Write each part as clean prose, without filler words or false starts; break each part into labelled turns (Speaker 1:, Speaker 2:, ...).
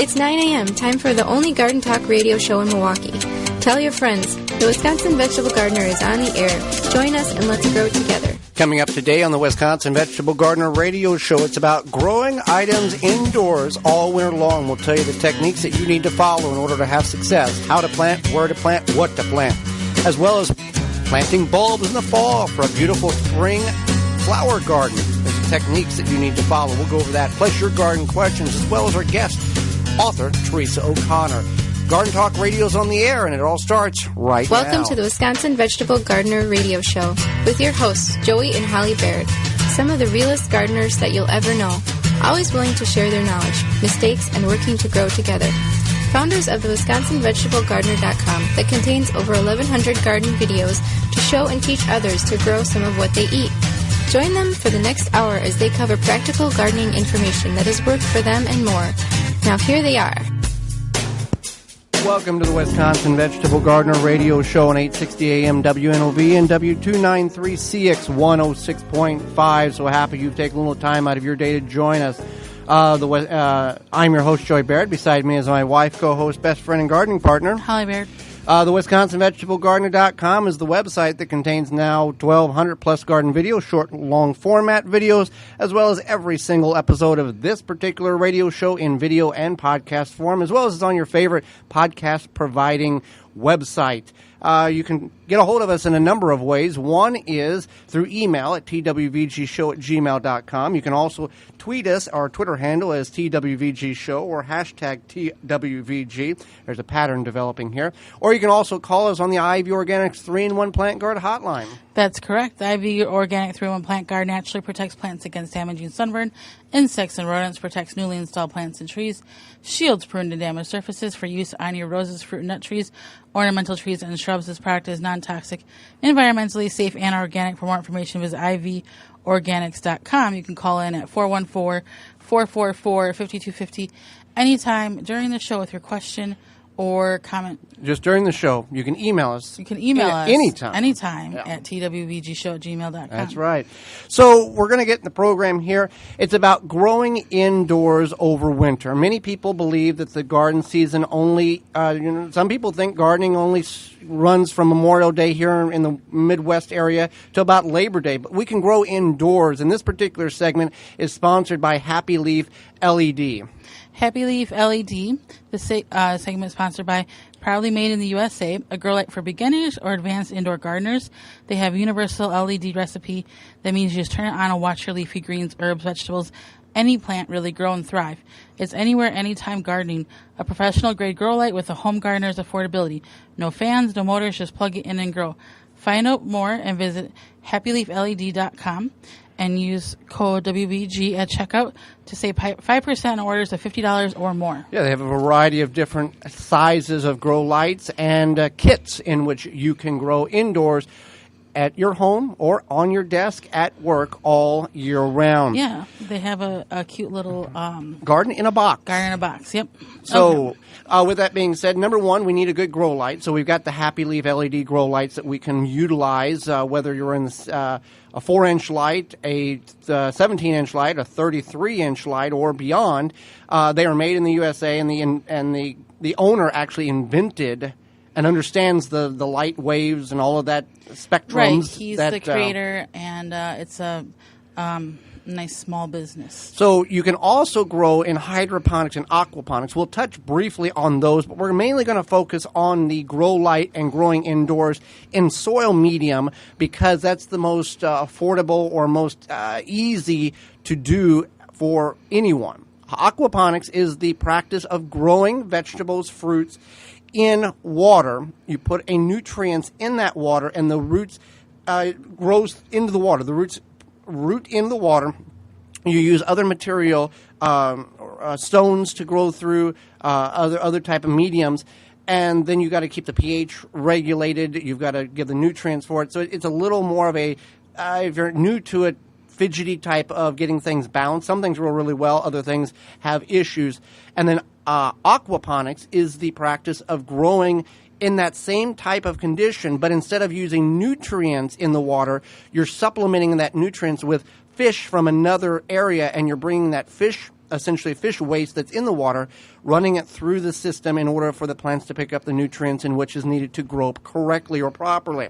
Speaker 1: It's 9 a.m., time for the only garden talk radio show in Milwaukee. Tell your friends, the Wisconsin Vegetable Gardener is on the air. Join us and let's grow together.
Speaker 2: Coming up today on the Wisconsin Vegetable Gardener radio show, it's about growing items indoors all winter long. We'll tell you the techniques that you need to follow in order to have success, how to plant, where to plant, what to plant, as well as planting bulbs in the fall for a beautiful spring flower garden. There's techniques that you need to follow. We'll go over that, plus your garden questions, as well as our guest, author Teresa O'Connor. Garden Talk Radio's on the air, and it all starts right now.
Speaker 1: Welcome to the Wisconsin Vegetable Gardener radio show with your hosts, Joey and Holly Baird, some of the realest gardeners that you'll ever know, always willing to share their knowledge, mistakes, and working to grow together. Founders of the WisconsinVegetableGardener.com that contains over 1,100 garden videos to show and teach others to grow some of what they eat. Join them for the next hour as they cover practical gardening information that has worked for them and more. Now here they are.
Speaker 2: Welcome to the Wisconsin Vegetable Gardener radio show on 860 AM WNOV and W293CX 106.5. So happy you've taken a little time out of your day to join us. I'm your host, Joey Baird. Beside me is my wife, co-host, best friend, and gardening partner,
Speaker 3: Holly Baird.
Speaker 2: The WisconsinVegetableGardener.com is the website that contains now 1,200 plus garden videos, short and long format videos, as well as every single episode of this particular radio show in video and podcast form, as well as it's on your favorite podcast providing website. You can get a hold of us in a number of ways. One is through email at twvgshow@gmail.com. You can also tweet us. Our Twitter handle is TWVGshow or hashtag TWVG. There's a pattern developing here. Or you can also call us on the IV Organics 3-in-1 Plant Guard hotline.
Speaker 3: That's correct. The IV Organic 3-in-1 Plant Guard naturally protects plants against damaging sunburn, insects, and rodents, protects newly installed plants and trees, shields pruned and damaged surfaces for use on your roses, fruit and nut trees, ornamental trees, and shrubs. This product is non-toxic, environmentally safe, and organic. For more information, visit ivorganics.com. You can call in at 414-444-5250 anytime during the show with your question or comment.
Speaker 2: Just during the show. You can email us.
Speaker 3: You can email us anytime
Speaker 2: yeah.
Speaker 3: at twvgshow@gmail.com.
Speaker 2: That's right. So we're going to get in the program here. It's about growing indoors over winter. Many people believe that the garden season only, some people think gardening only runs from Memorial Day here in the Midwest area to about Labor Day, but we can grow indoors. And this particular segment is sponsored by Happy Leaf LED.
Speaker 3: Happy Leaf LED. This segment is sponsored by Proudly Made in the USA, a grow light for beginners or advanced indoor gardeners. They have universal LED recipe. That means you just turn it on and watch your leafy greens, herbs, vegetables, any plant really grow and thrive. It's anywhere, anytime gardening. A professional grade grow light with a home gardener's affordability. No fans, no motors, just plug it in and grow. Find out more and visit happyleafled.com. and use code WVG at checkout to save 5% on orders of $50 or more.
Speaker 2: Yeah, they have a variety of different sizes of grow lights and kits in which you can grow indoors at your home or on your desk at work all year round.
Speaker 3: Yeah, they have a cute little...
Speaker 2: garden in a box.
Speaker 3: Garden in a box, yep.
Speaker 2: So, with that being said, number one, we need a good grow light. So we've got the Happy Leaf LED grow lights that we can utilize, whether you're in a 4-inch light, a 17-inch light, a 33-inch light, or beyond. They are made in the USA, and the owner actually invented and understands the light waves and all of that spectrums.
Speaker 3: Right, he's the creator, and it's a nice small business.
Speaker 2: So you can also grow in hydroponics and aquaponics. We'll touch briefly on those, but we're mainly going to focus on the grow light and growing indoors in soil medium because that's the most affordable or most easy to do for anyone. Aquaponics is the practice of growing vegetables, fruits, in water. You put a nutrients in that water, and the roots grows into the water. The roots root in the water. You use other material, stones to grow through, other type of mediums, and then you got to keep the pH regulated. You've got to give the nutrients for it. So it's a little more of a, if you're new to it, fidgety type of getting things balanced. Some things grow really well, other things have issues. And then aquaponics is the practice of growing in that same type of condition, but instead of using nutrients in the water, you're supplementing that nutrients with fish from another area, and you're bringing that fish essentially fish waste that's in the water, running it through the system in order for the plants to pick up the nutrients in which is needed to grow correctly or properly.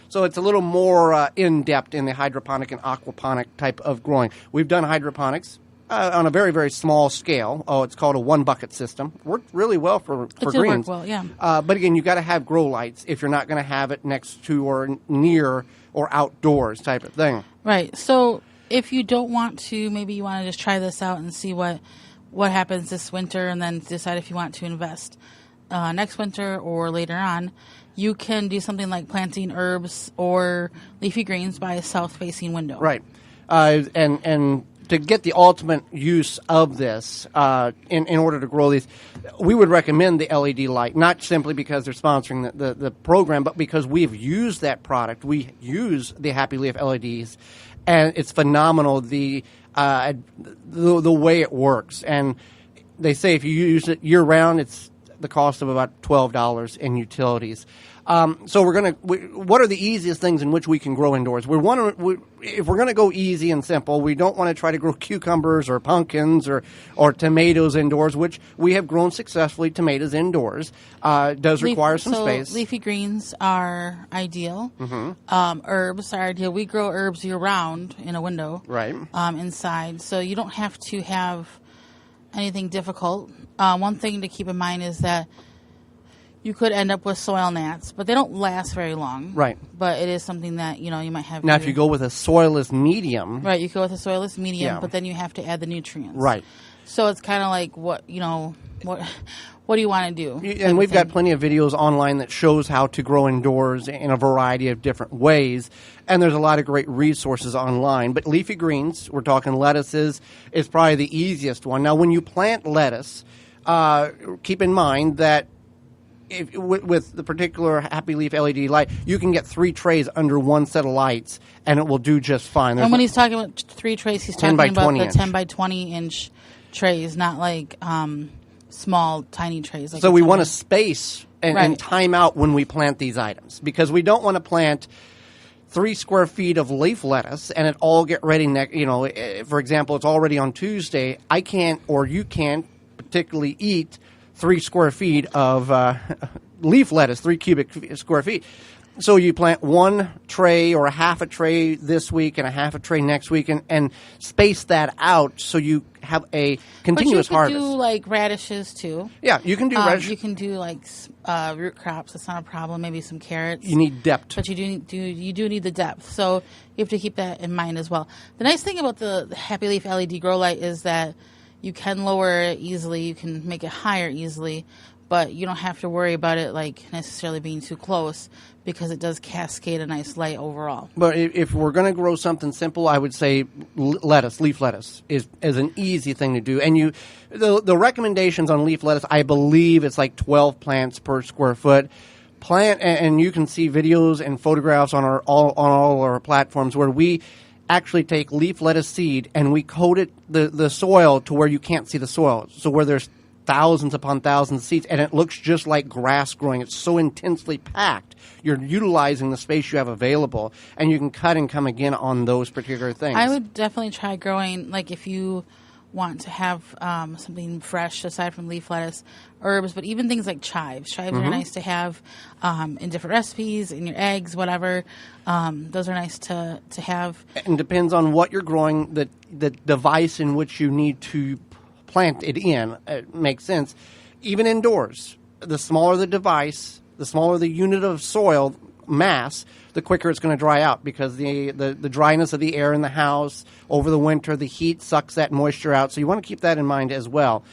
Speaker 2: So it's a little more in-depth in the hydroponic and aquaponic type of growing. We've done hydroponics on a very, very small scale. Oh, it's called a one-bucket system. Worked really well for greens.
Speaker 3: It did work well, yeah.
Speaker 2: But again, you've got to have grow lights if you're not going to have it next to or near or outdoors type of thing.
Speaker 3: Right. So if you don't want to, maybe you want to just try this out and see what happens this winter and then decide if you want to invest next winter or later on. You can do something like planting herbs or leafy greens by a south-facing window.
Speaker 2: Right. And to get the ultimate use of this in order to grow these, we would recommend the LED light, not simply because they're sponsoring the program, but because we've used that product. We use the Happy Leaf LEDs, and it's phenomenal the way it works. And they say if you use it year-round, it's the cost of about $12 in utilities. So what are the easiest things in which we can grow indoors? If we're going to go easy and simple, we don't want to try to grow cucumbers or pumpkins or tomatoes indoors, which we have grown successfully tomatoes indoors. It does require some space.
Speaker 3: Leafy greens are ideal. Mm-hmm. Herbs are ideal. We grow herbs year-round in a window,
Speaker 2: right?
Speaker 3: Inside, so you don't have to have anything difficult. One thing to keep in mind is that you could end up with soil gnats, but they don't last very long.
Speaker 2: Right.
Speaker 3: But it is something that, you might have.
Speaker 2: Now, if you go with a soilless medium.
Speaker 3: Right, you go with a soilless medium, but then you have to add the nutrients.
Speaker 2: Right.
Speaker 3: So it's kind of like what do you want to do?
Speaker 2: And we've got plenty of videos online that shows how to grow indoors in a variety of different ways. And there's a lot of great resources online. But leafy greens, we're talking lettuces, is probably the easiest one. Now, when you plant lettuce, keep in mind that with the particular Happy Leaf LED light, you can get 3 trays under one set of lights, and it will do just fine.
Speaker 3: And when he's talking about 3 trays, he's talking about the 10 by 20 inch trays, not like small, tiny trays. Like
Speaker 2: so we want to space and time out when we plant these items, because we don't want to plant 3 square feet of leaf lettuce and it all get ready for example, it's already on Tuesday. I can't, or you can't particularly eat 3 square feet of leaf lettuce, 3 cubic square feet. So you plant 1 tray or a half a tray this week and a half a tray next week, and space that out so you have a continuous harvest.
Speaker 3: But you can do like radishes too.
Speaker 2: Yeah, you can do radishes.
Speaker 3: You can do like root crops. That's not a problem. Maybe some carrots.
Speaker 2: You need depth.
Speaker 3: But you do need the depth. So you have to keep that in mind as well. The nice thing about the Happy Leaf LED grow light is that you can lower it easily. You can make it higher easily, but you don't have to worry about it like necessarily being too close, because it does cascade a nice light overall.
Speaker 2: But if we're going to grow something simple, I would say leaf lettuce is an easy thing to do. And the recommendations on leaf lettuce, I believe it's like 12 plants per square foot. Plant, and you can see videos and photographs on all our platforms where we actually take leaf lettuce seed and we coat it the soil to where you can't see the soil. So where there's thousands upon thousands of seeds, and it looks just like grass growing. It's so intensely packed. You're utilizing the space you have available, and you can cut and come again on those particular things.
Speaker 3: I would definitely try growing, like if you want to have something fresh aside from leaf lettuce, herbs, but even things like chives. Chives are nice to have in different recipes, in your eggs, whatever. Those are nice to have. And
Speaker 2: depends on what you're growing, the device in which you need to plant it in. It makes sense. Even indoors, the smaller the device, the smaller the unit of soil mass, the quicker it's going to dry out, because the dryness of the air in the house over the winter, the heat sucks that moisture out. So you want to keep that in mind as well.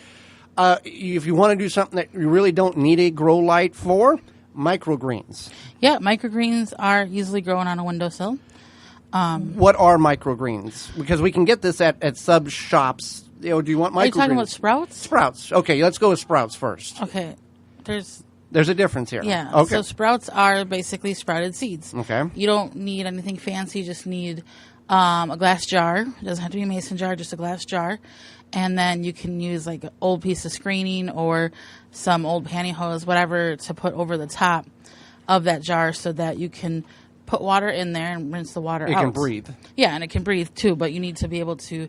Speaker 2: If you want to do something that you really don't need a grow light for, microgreens.
Speaker 3: Yeah, microgreens are easily grown on a windowsill.
Speaker 2: What are microgreens? Because we can get this at sub shops. Do you want microgreens?
Speaker 3: Are you talking about sprouts?
Speaker 2: Sprouts. Okay, let's go with sprouts first.
Speaker 3: Okay.
Speaker 2: There's a difference here.
Speaker 3: Yeah.
Speaker 2: Okay.
Speaker 3: So sprouts are basically sprouted seeds.
Speaker 2: Okay.
Speaker 3: You don't need anything fancy. You just need a glass jar. It doesn't have to be a mason jar, just a glass jar. And then you can use like an old piece of screening or some old pantyhose, whatever, to put over the top of that jar so that you can put water in there and rinse the water out.
Speaker 2: It can breathe.
Speaker 3: Yeah, and it can breathe too, but you need to be able to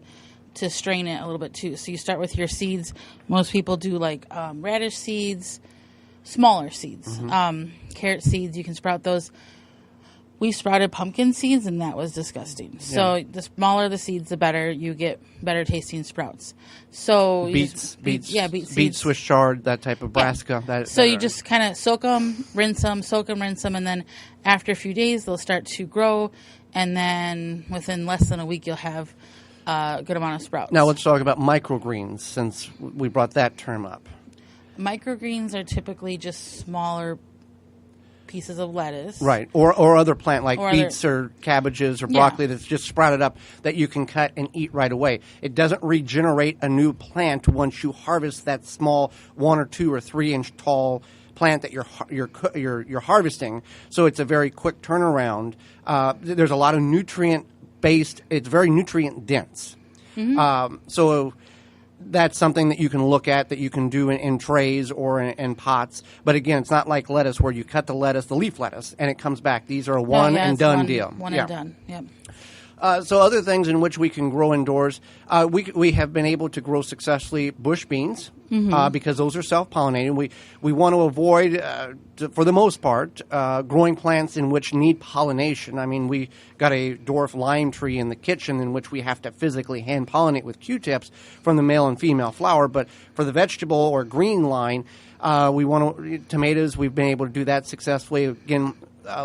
Speaker 3: to strain it a little bit too. So you start with your seeds. Most people do like radish seeds, smaller seeds, carrot seeds. You can sprout those. We sprouted pumpkin seeds, and that was disgusting. Yeah. So the smaller the seeds, the better. You get better tasting sprouts. So
Speaker 2: beets,
Speaker 3: beet seeds.
Speaker 2: Beets, Swiss chard, that type of brassica.
Speaker 3: Yeah. So you just kind of soak them, rinse them, and then after a few days, they'll start to grow, and then within less than a week, you'll have a good amount of sprouts.
Speaker 2: Now let's talk about microgreens, since we brought that term up.
Speaker 3: Microgreens are typically just smaller pieces of lettuce.
Speaker 2: Right. Or other plant like beets or cabbages or broccoli that's just sprouted up that you can cut and eat right away. It doesn't regenerate a new plant once you harvest that small 1 or 2 or 3 inch tall plant that you're harvesting. So it's a very quick turnaround. There's a lot of nutrient based. It's very nutrient dense. So that's something that you can look at, that you can do in trays or in pots. But again, it's not like lettuce where you cut the leaf lettuce, and it comes back. These are a one and done deal.
Speaker 3: One and done, yep.
Speaker 2: So other things in which we can grow indoors, we have been able to grow successfully bush beans because those are self-pollinating. We want to avoid, for the most part, growing plants in which need pollination. I mean, we got a dwarf lime tree in the kitchen in which we have to physically hand pollinate with Q-tips from the male and female flower. But for the vegetable or green line, tomatoes, we've been able to do that successfully. Again,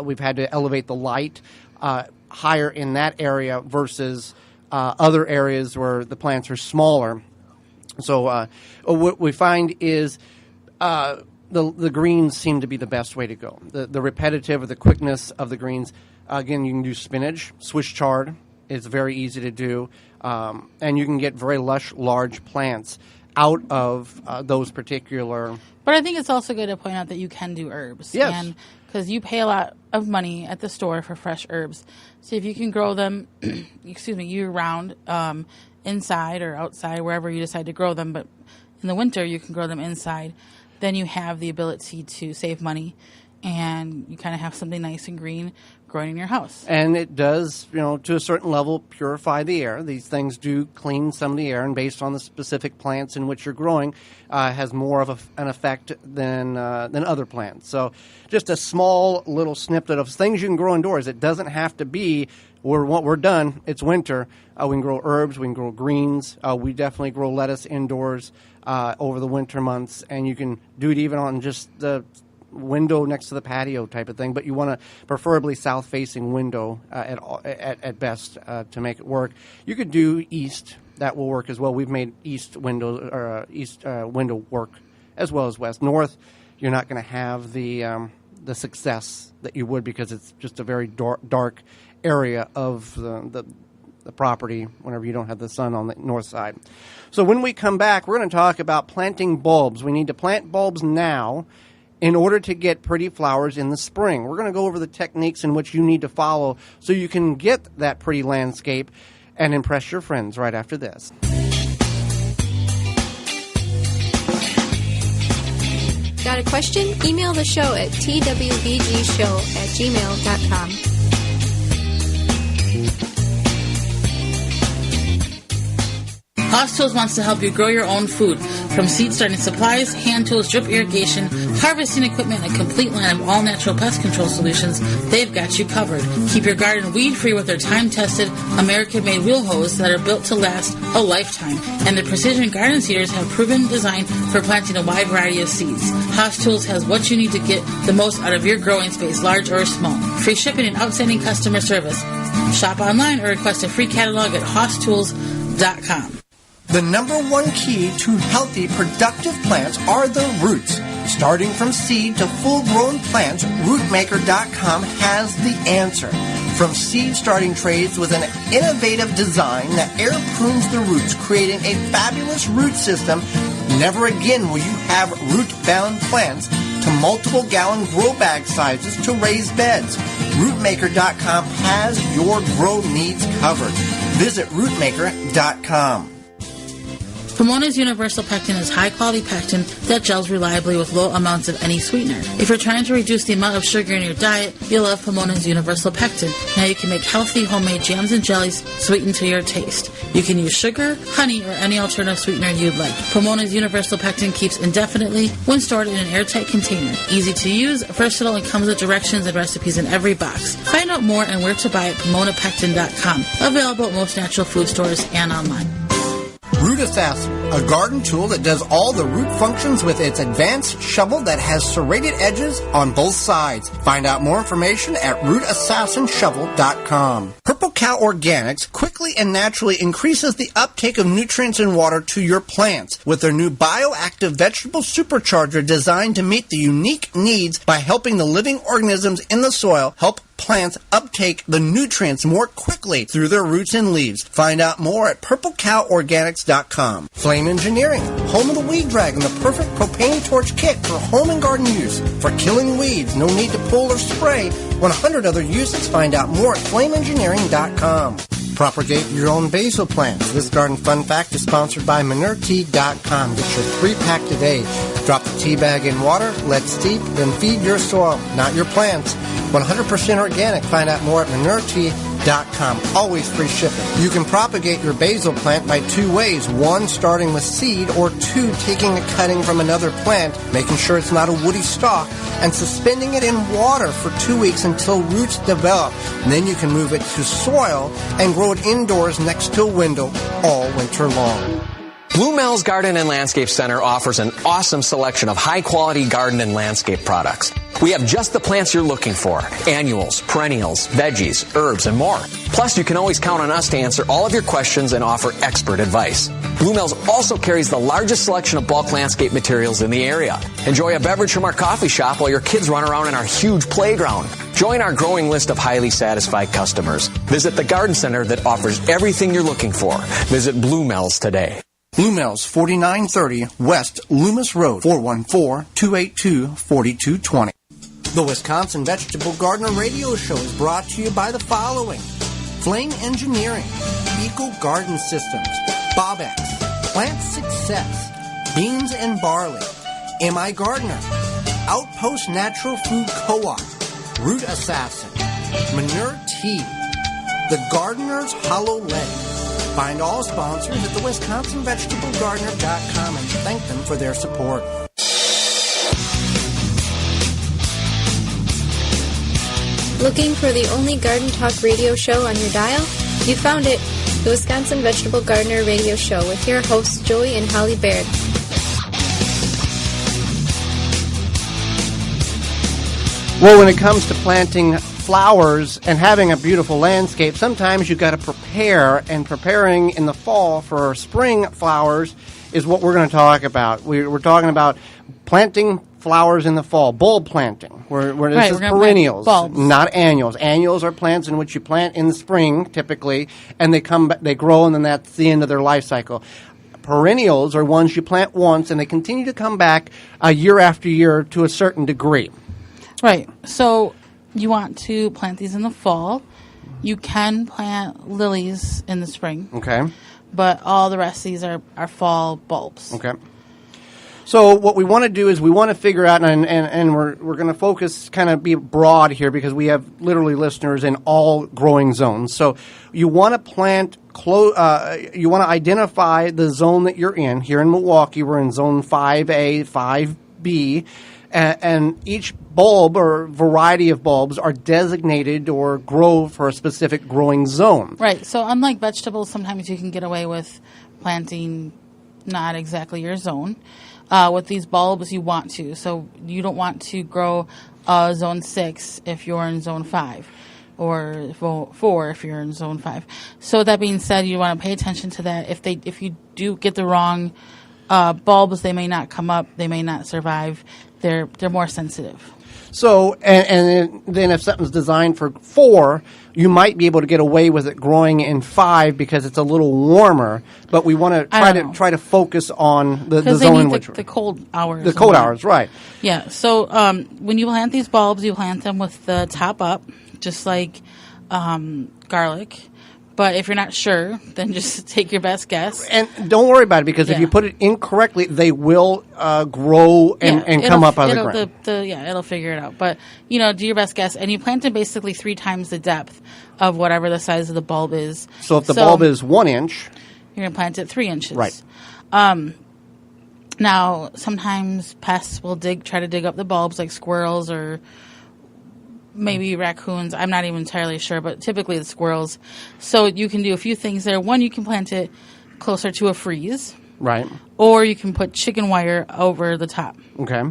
Speaker 2: we've had to elevate the light higher in that area versus other areas where the plants are smaller. So what we find is the greens seem to be the best way to go. The repetitive or the quickness of the greens. Again, you can do spinach, Swiss chard. It's very easy to do. And you can get very lush, large plants out of those particular...
Speaker 3: But I think it's also good to point out that you can do herbs.
Speaker 2: Yes.
Speaker 3: Because you pay a lot of money at the store for fresh herbs. So if you can grow them, year-round, inside or outside, wherever you decide to grow them, but in the winter you can grow them inside, then you have the ability to save money, and you kind of have something nice and green growing in your house.
Speaker 2: And it does, to a certain level, purify the air. These things do clean some of the air, and based on the specific plants in which you're growing, has more of an effect than other plants. So just a small little snippet of things you can grow indoors. It doesn't have to be, we're done, it's winter. We can grow herbs, we can grow greens. We definitely grow lettuce indoors over the winter months, and you can do it even on just the window next to the patio type of thing, but you want a preferably south-facing window at best to make it work. You could do east. That will work as well. We've made east window work as well as west. North, you're not going to have the success that you would because it's just a very dark area of the property whenever you don't have the sun on the north side. So when we come back, we're going to talk about planting bulbs. We need to plant bulbs now in order to get pretty flowers in the spring. We're going to go over the techniques in which you need to follow so you can get that pretty landscape and impress your friends right after this.
Speaker 1: Got a question? Email the show at twvgshow@gmail.com.
Speaker 3: Hoss Tools wants to help you grow your own food. From seed starting supplies, hand tools, drip irrigation, harvesting equipment, and a complete line of all-natural pest control solutions, they've got you covered. Keep your garden weed-free with their time-tested, American-made wheel hose that are built to last a lifetime. And their precision garden seeders have proven design for planting a wide variety of seeds. Hoss Tools has what you need to get the most out of your growing space, large or small. Free shipping and outstanding customer service. Shop online or request a free catalog at hosstools.com.
Speaker 4: The number one key to healthy, productive plants are the roots. Starting from seed to full-grown plants, rootmaker.com has the answer. From seed starting trays with an innovative design that air prunes the roots, creating a fabulous root system, never again will you have root-bound plants, to multiple gallon grow bag sizes to raised beds. Rootmaker.com has your grow needs covered. Visit rootmaker.com.
Speaker 3: Pomona's Universal Pectin is high-quality pectin that gels reliably with low amounts of any sweetener. If you're trying to reduce the amount of sugar in your diet, you'll love Pomona's Universal Pectin. Now you can make healthy homemade jams and jellies sweetened to your taste. You can use sugar, honey, or any alternative sweetener you'd like. Pomona's Universal Pectin keeps indefinitely when stored in an airtight container. Easy to use, versatile, and comes with directions and recipes in every box. Find out more and where to buy at PomonaPectin.com. Available at most natural food stores and online.
Speaker 4: Root Assassin, a garden tool that does all the root functions with its advanced shovel that has serrated edges on both sides. Find out more information at rootassassinshovel.com. Purple Cow Organics quickly and naturally increases the uptake of nutrients and water to your plants with their new bioactive vegetable supercharger designed to meet the unique needs by helping the living organisms in the soil help plants uptake the nutrients more quickly through their roots and leaves. Find out more at purplecoworganics.com. Flame Engineering, home of the Weed Dragon, the perfect propane torch kit for home and garden use. For killing weeds, no need to pull or spray. 100 other uses. Find out more at flameengineering.com. Propagate your own basil plants. This garden fun fact is sponsored by ManureTea.com. Get your 3-pack today. Drop the tea bag in water, let steep, then feed your soil, not your plants. 100% organic. Find out more at ManureTea.com. Always free shipping. You can propagate your basil plant by 2 ways. 1, starting with seed, or 2, taking a cutting from another plant, making sure it's not a woody stalk, and suspending it in water for 2 weeks until roots develop. And then you can move it to soil and grow it indoors next to a window all winter long.
Speaker 5: Blue Mel's Garden and Landscape Center offers an awesome selection of high-quality garden and landscape products. We have just the plants you're looking for: annuals, perennials, veggies, herbs, and more. Plus, you can always count on us to answer all of your questions and offer expert advice. Blue Mel's also carries the largest selection of bulk landscape materials in the area. Enjoy a beverage from our coffee shop while your kids run around in our huge playground. Join our growing list of highly satisfied customers. Visit the garden center that offers everything you're looking for. Visit Blue Mel's today.
Speaker 4: Blue Mel's, 4930 West Loomis Road, 414-282-4220. The Wisconsin Vegetable Gardener Radio Show is brought to you by the following: Flame Engineering, Eco Garden Systems, Bobex, Plant Success, Beans and Barley, M.I. Gardener, Outpost Natural Food Co-op, Root Assassin, Manure Tea, The Gardener's Hollow Lead. Find all sponsors at the WisconsinVegetableGardener.com and thank them for their support.
Speaker 1: Looking for the only garden talk radio show on your dial? You found it, the Wisconsin Vegetable Gardener Radio Show with your hosts Joey and Holly Baird.
Speaker 2: Well, when it comes to planting flowers and having a beautiful landscape, sometimes you've got to prepare, and preparing in the fall for spring flowers is what we're going to talk about. We're talking about planting flowers in the fall, bulb planting. This is perennials, not annuals. Annuals are plants in which you plant in the spring, typically, and they grow, and then that's the end of their life cycle. Perennials are ones you plant once, and they continue to come back year after year to a certain degree.
Speaker 3: Right. So you want to plant these in the fall. You can plant lilies in the spring. Okay. But all the rest of these are fall bulbs.
Speaker 2: Okay. So what we want to do is we want to figure out, and we're going to focus, kind of be broad here because we have literally listeners in all growing zones. So you want to plant, you want to identify the zone that you're in. Here in Milwaukee, we're in zone 5A, 5B. And each bulb or variety of bulbs are designated or grow for a specific growing zone.
Speaker 3: Right. So unlike vegetables, sometimes you can get away with planting not exactly your zone. With these bulbs, you want to. So you don't want to grow zone 6 if you're in zone 5. Or 4 if you're in zone 5. So that being said, you want to pay attention to that. If you do get the wrong bulbs, they may not come up. They may not survive. They're more sensitive.
Speaker 2: So, and then if something's designed for 4, you might be able to get away with it growing in 5 because it's a little warmer. But we want to try to focus on the zone in which
Speaker 3: the cold hours.
Speaker 2: The cold hours, right?
Speaker 3: Yeah. So when you plant these bulbs, you plant them with the top up, just like garlic. But if you're not sure, then just take your best guess.
Speaker 2: And don't worry about it, because if you put it incorrectly, they will grow and come up out of the ground.
Speaker 3: It'll figure it out. But, do your best guess. And you plant it basically 3 times the depth of whatever the size of the bulb is.
Speaker 2: So if the bulb is 1 inch,
Speaker 3: you're going to plant it 3 inches.
Speaker 2: Right.
Speaker 3: Now, sometimes pests will try to dig up the bulbs, like squirrels or maybe raccoons. I'm not even entirely sure, but typically it's squirrels. So you can do a few things there. One, you can plant it closer to a freeze.
Speaker 2: Right.
Speaker 3: Or you can put chicken wire over the top.
Speaker 2: Okay.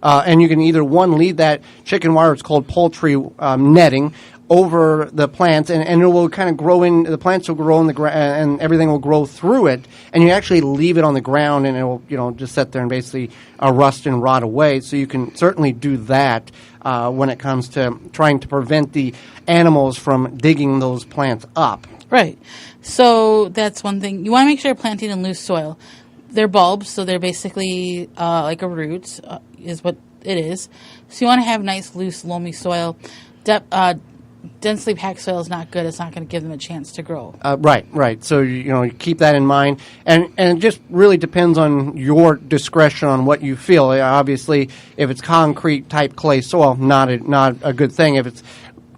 Speaker 2: And you can either, leave that chicken wire, it's called poultry netting, over the plants, and it will kind of grow in, the plants will grow in the ground, and everything will grow through it, and you actually leave it on the ground, and it will, just sit there and basically rust and rot away. So you can certainly do that when it comes to trying to prevent the animals from digging those plants up.
Speaker 3: Right. So that's one thing. You want to make sure you're planting in loose soil. They're bulbs, so they're basically like a root, is what it is. So you want to have nice, loose, loamy soil. Densely packed soil is not good. It's not going to give them a chance to grow.
Speaker 2: Right. So you keep that in mind, and it just really depends on your discretion on what you feel. Obviously, if it's concrete type clay soil, not a good thing. If it's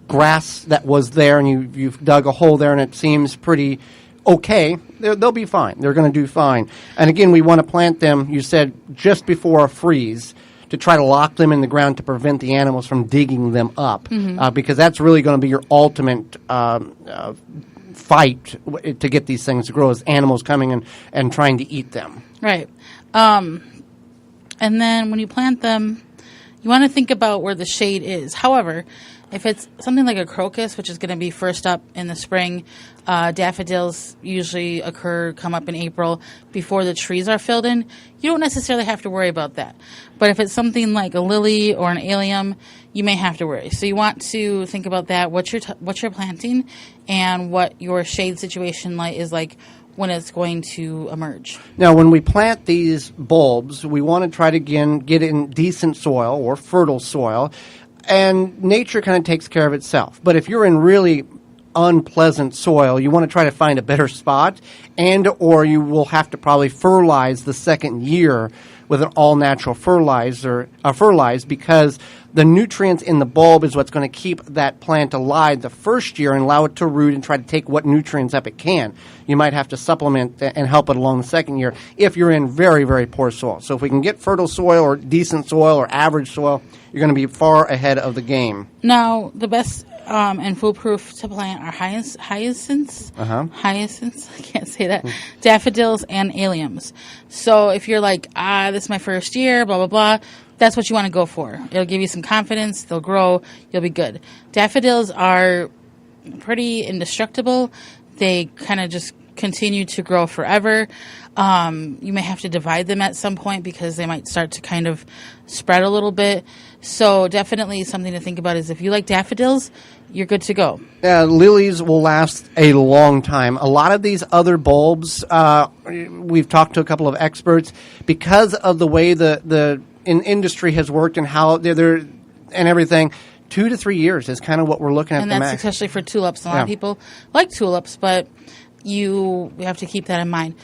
Speaker 2: grass that was there and you've dug a hole there and it seems pretty okay, they'll be fine. They're going to do fine. And again, we want to plant them, you said, just before a freeze, to try to lock them in the ground to prevent the animals from digging them up, because that's really going to be your ultimate fight to get these things to grow, is animals coming and trying to eat them.
Speaker 3: Right. And then when you plant them, you want to think about where the shade is. However, if it's something like a crocus, which is going to be first up in the spring, daffodils usually come up in April before the trees are filled in. You don't necessarily have to worry about that. But if it's something like a lily or an allium, you may have to worry. So you want to think about that, what you're planting, and what your shade situation is like when it's going to emerge.
Speaker 2: Now, when we plant these bulbs, we want to try to, again, get in decent soil or fertile soil. And nature kind of takes care of itself. But if you're in really unpleasant soil, you want to try to find a better spot, or you will have to probably fertilize the second year with an all-natural fertilize, because the nutrients in the bulb is what's going to keep that plant alive the first year and allow it to root and try to take what nutrients up it can. You might have to supplement and help it along the second year if you're in very, very poor soil. So if we can get fertile soil or decent soil or average soil, you're going to be far ahead of the game.
Speaker 3: Now, the best and foolproof to plant are hyacinths. Hyacinths, I can't say that. Daffodils and alliums. So if you're like, this is my first year, blah, blah, blah, that's what you want to go for. It'll give you some confidence. They'll grow. You'll be good. Daffodils are pretty indestructible. They kind of just continue to grow forever. You may have to divide them at some point because they might start to kind of spread a little bit. So definitely something to think about is if you like daffodils, you're good to go.
Speaker 2: Lilies will last a long time. A lot of these other bulbs, we've talked to a couple of experts, because of the way the industry has worked and how they're and everything. 2 to 3 years is kind of what we're looking at.
Speaker 3: And
Speaker 2: the
Speaker 3: that's
Speaker 2: max.
Speaker 3: especially for tulips. A lot of people like tulips, but you have to keep that in mind.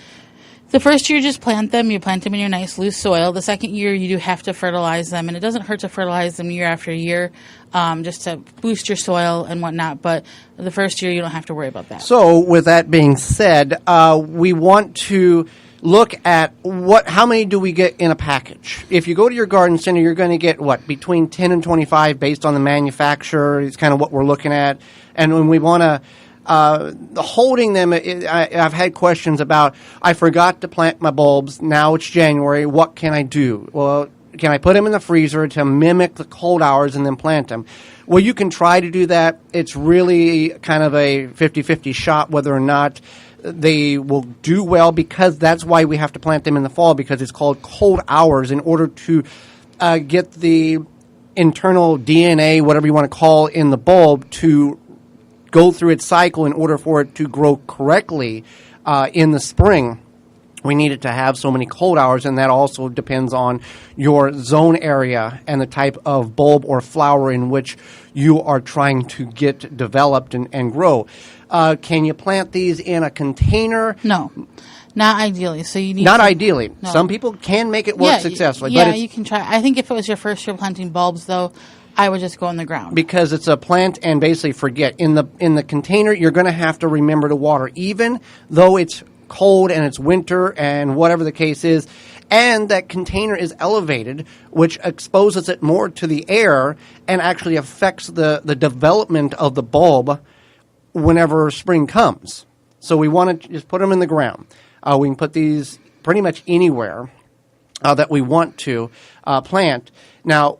Speaker 3: The first year, just plant them. You plant them in your nice loose soil. The second year, you do have to fertilize them, and it doesn't hurt to fertilize them year after year, just to boost your soil and whatnot. But the first year, you don't have to worry about that.
Speaker 2: So, with that being said, we want to look at how many do we get in a package. If you go to your garden center, you're going to get between 10 and 25 based on the manufacturer. It's kind of what we're looking at, and when we want to. Holding them, I've had questions about, I forgot to plant my bulbs, now it's January, what can I do? Well, can I put them in the freezer to mimic the cold hours and then plant them? Well, you can try to do that. It's really kind of a 50-50 shot whether or not they will do well, because that's why we have to plant them in the fall, because it's called cold hours in order to get the internal DNA, whatever you want to call, in the bulb to go through its cycle in order for it to grow correctly in the spring. we need it to have so many cold hours, and that also depends on your zone area and the type of bulb or flower in which you are trying to get developed and grow. Can you plant these in a container?
Speaker 3: No, not ideally. So you need
Speaker 2: not ideally.
Speaker 3: No.
Speaker 2: Some people can make it work successfully.
Speaker 3: Yeah,
Speaker 2: but
Speaker 3: you can try. I think if it was your first year planting bulbs, though, I would just go in the ground.
Speaker 2: Because it's a plant and basically forget. In the container, you're going to have to remember to water, even though it's cold and it's winter and whatever the case is, and that container is elevated, which exposes it more to the air and actually affects the development of the bulb whenever spring comes. So we want to just put them in the ground. We can put these pretty much anywhere that we want to plant. Now,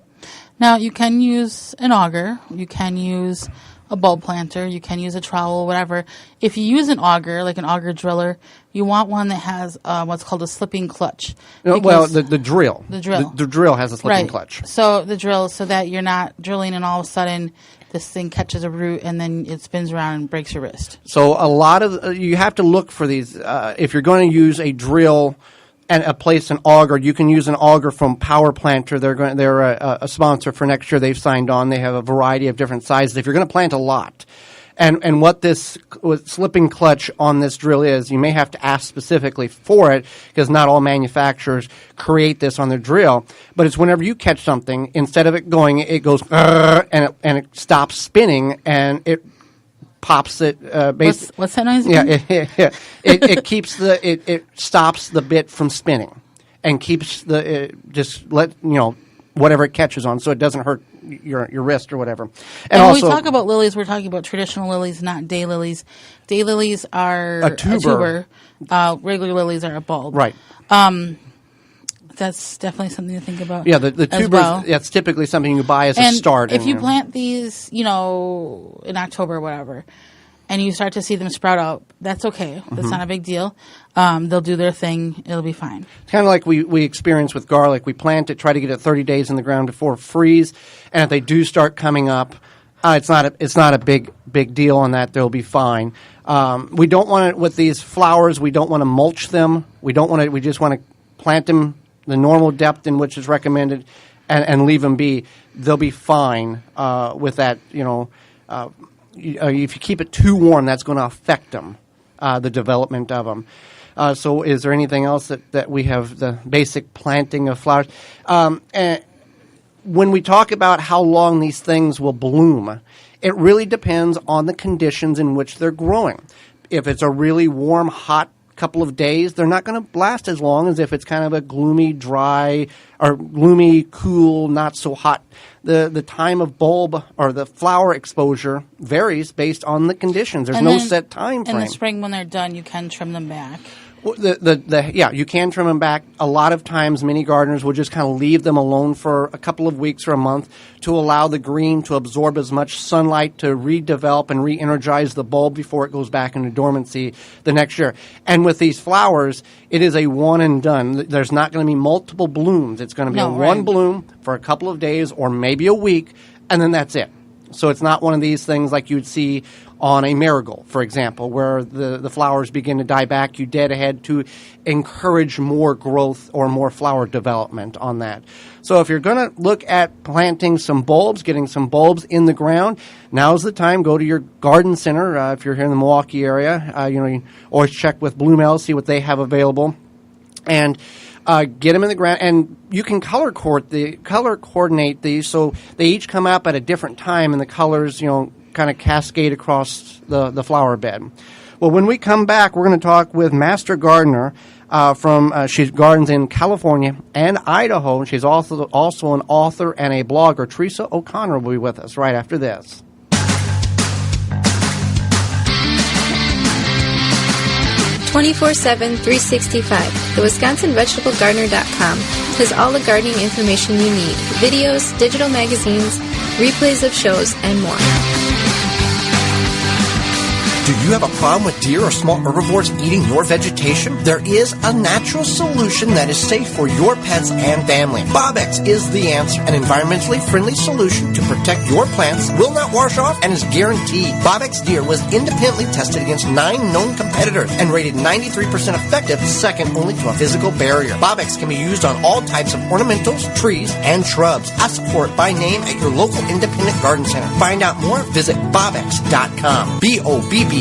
Speaker 3: you can use an auger. You can use a bulb planter. You can use a trowel, whatever. If you use an auger, like an auger driller, you want one that has what's called a slipping clutch.
Speaker 2: Well, the drill.
Speaker 3: The drill.
Speaker 2: The drill has a slipping clutch.
Speaker 3: So the drill, so that you're not drilling and all of a sudden this thing catches a root and then it spins around and breaks your wrist.
Speaker 2: So a lot of you have to look for these. If you're going to use a drill and place an auger, you can use an auger from Power Planter. They're a sponsor for next year. They've signed on. They have a variety of different sizes. If you're going to plant a lot, and what this slipping clutch on this drill is, you may have to ask specifically for it because not all manufacturers create this on their drill. But it's whenever you catch something, instead of it going, it goes and it stops spinning and it pops it.
Speaker 3: What's that noise again?
Speaker 2: Yeah, it keeps it stops the bit from spinning, and keeps whatever it catches on, so it doesn't hurt your wrist or whatever.
Speaker 3: And when we talk about lilies, we're talking about traditional lilies, not day lilies. Day lilies are
Speaker 2: a tuber.
Speaker 3: Regular lilies are a bulb.
Speaker 2: Right.
Speaker 3: That's definitely something to think about.
Speaker 2: Yeah, the tubers,
Speaker 3: well.
Speaker 2: That's typically something you buy as a start.
Speaker 3: If you plant these, in October or whatever, and you start to see them sprout out, that's okay. That's not a big deal. They'll do their thing. It'll be fine.
Speaker 2: It's kind of like we experience with garlic. We plant it, try to get it 30 days in the ground before freeze, and if they do start coming up, it's not a big deal on that. They'll be fine. We don't want it with these flowers. We don't want to mulch them. We just want to plant them the normal depth in which is recommended, and leave them be. They'll be fine with that. If you keep it too warm, that's going to affect them, the development of them. So is there anything else that we have, the basic planting of flowers? And when we talk about how long these things will bloom, it really depends on the conditions in which they're growing. If it's a really warm, hot couple of days, they're not going to last as long as if it's kind of a gloomy, dry, or gloomy, cool, not so hot. The time of bulb or the flower exposure varies based on the conditions. There's no set time frame.
Speaker 3: In the spring, when they're done, you can trim them back.
Speaker 2: Well, you can trim them back. A lot of times, many gardeners will just kind of leave them alone for a couple of weeks or a month to allow the green to absorb as much sunlight to redevelop and re-energize the bulb before it goes back into dormancy the next year. And with these flowers, it is a one and done. There's not going to be multiple blooms. It's going to be one bloom for a couple of days or maybe a week, and then that's it. So it's not one of these things like you'd see on a marigold, for example, where the flowers begin to die back. You dead ahead to encourage more growth or more flower development on that. So if you're going to look at planting some bulbs, getting some bulbs in the ground, now's the time. Go to your garden center. If you're here in the Milwaukee area, you always check with Blue Mel, see what they have available, and get them in the ground. And you can color coordinate these so they each come up at a different time, and the colors, kind of cascade across the flower bed. Well, when we come back, we're going to talk with Master Gardener she gardens in California and Idaho, and she's also an author and a blogger. Teresa O'Connor will be with us right after this.
Speaker 1: .24/7, 365. The WisconsinVegetableGardener.com has all the gardening information you need: videos, digital magazines, replays of shows, and more.
Speaker 4: Do you have a problem with deer or small herbivores eating your vegetation? There is a natural solution that is safe for your pets and family. Bobex is the answer. An environmentally friendly solution to protect your plants, will not wash off, and is guaranteed. Bobex Deer was independently tested against 9 known competitors and rated 93% effective, second only to a physical barrier. Bobex can be used on all types of ornamentals, trees, and shrubs. Ask for it by name at your local independent garden center. Find out more, visit bobex.com. BOBBEX.com.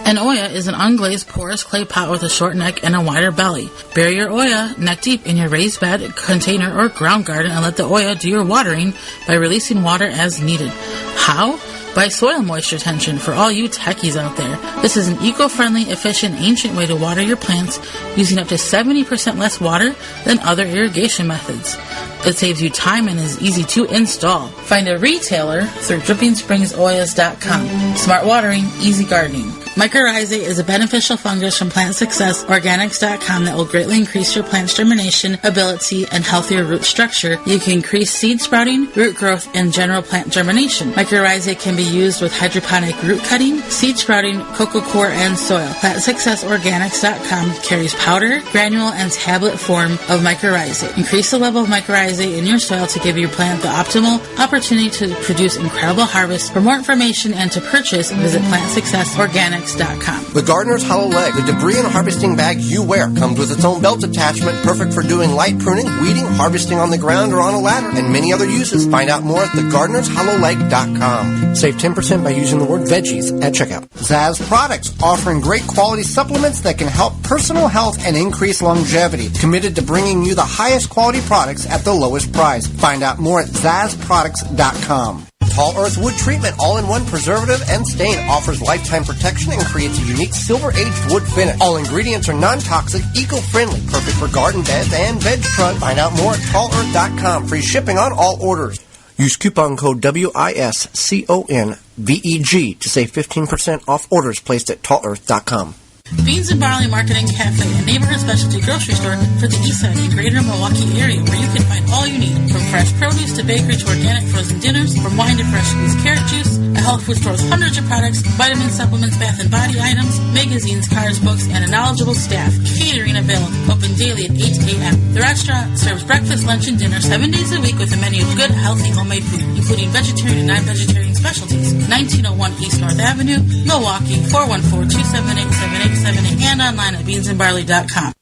Speaker 3: An Oya is an unglazed porous clay pot with a short neck and a wider belly. Bury your Oya neck deep in your raised bed, container, or ground garden and let the Oya do your watering by releasing water as needed. How? By soil moisture tension for all you techies out there. This is an eco-friendly, efficient, ancient way to water your plants using up to 70% less water than other irrigation methods. It saves you time and is easy to install. Find a retailer through DrippingSpringsOyas.com. Smart watering, easy gardening. Mycorrhizae is a beneficial fungus from Plant Success Organics.com that will greatly increase your plant's germination ability and healthier root structure. You can increase seed sprouting, root growth, and general plant germination. Mycorrhizae can be used with hydroponic root cutting, seed sprouting, cocoa coir, and soil. Plant Success Organics.com carries powder, granule, and tablet form of mycorrhizae. Increase the level of mycorrhizae in your soil to give your plant the optimal opportunity to produce incredible harvests. For more information and to purchase, visit PlantSuccessOrganics.com.
Speaker 4: The Gardener's Hollow Leg, the debris and harvesting bag you wear, comes with its own belt attachment, perfect for doing light pruning, weeding, harvesting on the ground or on a ladder, and many other uses. Find out more at thegardenershollowleg.com. Save 10% by using the word veggies at checkout. Zaz Products, offering great quality supplements that can help personal health and increase longevity. Committed to bringing you the highest quality products at the lowest price. Find out more at zazproducts.com. Tall Earth Wood Treatment, all-in-one preservative and stain, offers lifetime protection and creates a unique silver-aged wood finish. All ingredients are non-toxic, eco-friendly, perfect for garden beds and veg trucks. Find out more at tallearth.com. Free shipping on all orders. Use coupon code WISCONVEG to save 15% off orders placed at tallearth.com.
Speaker 3: Beans and Barley Market and Cafe, a neighborhood specialty grocery store for the east side and greater Milwaukee area where you can find all you need, from fresh produce to bakery to organic frozen dinners, from wine to fresh squeezed carrot juice. A health food store with hundreds of products, vitamins, supplements, bath and body items, magazines, cards, books, and a knowledgeable staff. Catering available, open daily at 8 a.m. The restaurant serves breakfast, lunch, and dinner 7 days a week with a menu of good, healthy, homemade food, including vegetarian and non-vegetarian specialties. 1901 East North Avenue, Milwaukee, 414-278-7878, and online at beansandbarley.com.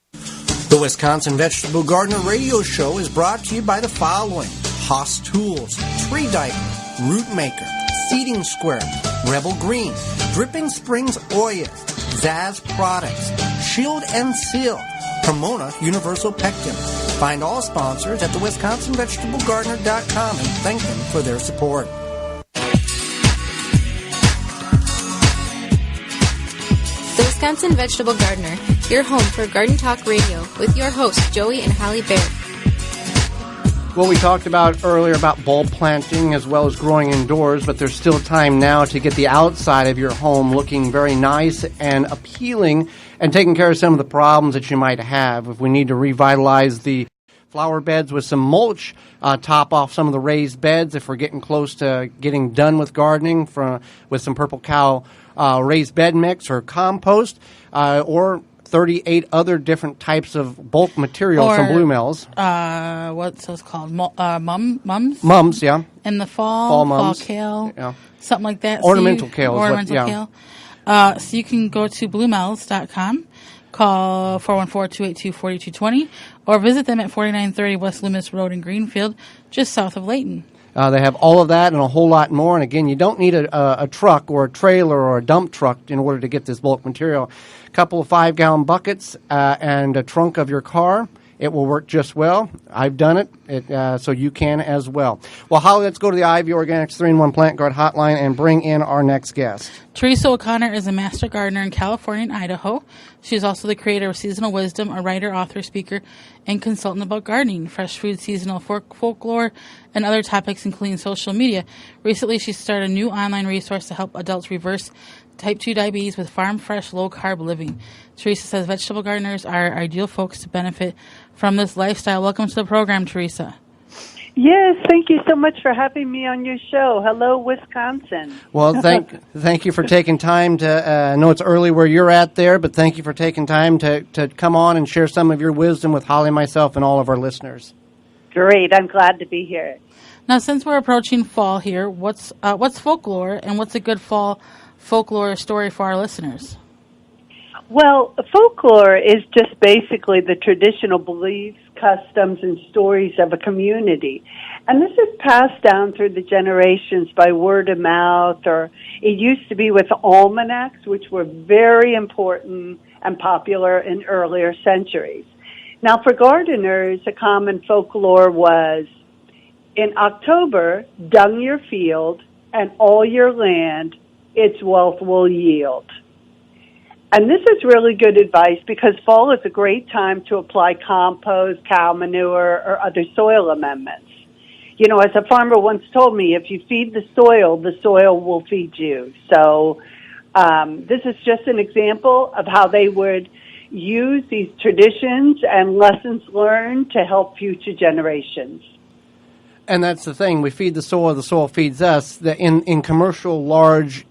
Speaker 4: The Wisconsin Vegetable Gardener Radio Show is brought to you by the following: Haas Tools, Tree Diver, Root Maker, Seeding Square, Rebel Green, Dripping Springs Oyas, Zaz Products, Shield and Seal, Pomona Universal Pectin. Find all sponsors at thewisconsinvegetablegardener.com and thank them for their support.
Speaker 1: The Wisconsin Vegetable Gardener, your home for Garden Talk Radio, with your hosts, Joey and Hallie Baird.
Speaker 2: Well, we talked about earlier about bulb planting as well as growing indoors, but there's still time now to get the outside of your home looking very nice and appealing and taking care of some of the problems that you might have. If we need to revitalize the flower beds with some mulch, top off some of the raised beds if we're getting close to getting done with gardening with some Purple Cow raised bed mix or compost, or 38 other different types of bulk materials from Blue Mills.
Speaker 3: What's those called? Mums?
Speaker 2: Mums, yeah.
Speaker 3: In the fall
Speaker 2: mums.
Speaker 3: Fall kale,
Speaker 2: yeah.
Speaker 3: Something like that.
Speaker 2: Ornamental kale.
Speaker 3: Ornamental kale. So you can go to bluemills.com, call 414-282-4220, or visit them at 4930 West Loomis Road in Greenfield, just south of Layton.
Speaker 2: They have all of that and a whole lot more. And again, you don't need a truck or a trailer or a dump truck in order to get this bulk material. A couple of 5-gallon buckets and a trunk of your car. It will work just well. I've done it, so you can as well. Well, Holly, let's go to the Ivy Organics 3-in-1 Plant Guard Hotline and bring in our next guest.
Speaker 3: Teresa O'Connor is a master gardener in California and Idaho. She is also the creator of Seasonal Wisdom, a writer, author, speaker, and consultant about gardening, fresh food, seasonal folklore, and other topics, including social media. Recently, she started a new online resource to help adults reverse type 2 diabetes with farm-fresh, low-carb living. Teresa says vegetable gardeners are ideal folks to benefit from this lifestyle. Welcome to the program, Teresa.
Speaker 6: Yes, thank you so much for having me on your show. Hello, Wisconsin.
Speaker 2: Well, thank you for taking time to, I know it's early where you're at there, but thank you for taking time to come on and share some of your wisdom with Holly, myself, and all of our listeners.
Speaker 6: Great, I'm glad to be here.
Speaker 3: Now, since we're approaching fall here, what's folklore, and what's a good fall folklore story for our listeners?
Speaker 6: Well, folklore is just basically the traditional beliefs, customs, and stories of a community. And this is passed down through the generations by word of mouth, or it used to be with almanacs, which were very important and popular in earlier centuries. Now, for gardeners, a common folklore was, in October, dung your field, and all your land, its wealth will yield. And this is really good advice because fall is a great time to apply compost, cow manure, or other soil amendments. You know, as a farmer once told me, if you feed the soil will feed you. So this is just an example of how they would use these traditions and lessons learned to help future generations.
Speaker 2: And that's the thing. We feed the soil feeds us. In commercial, large,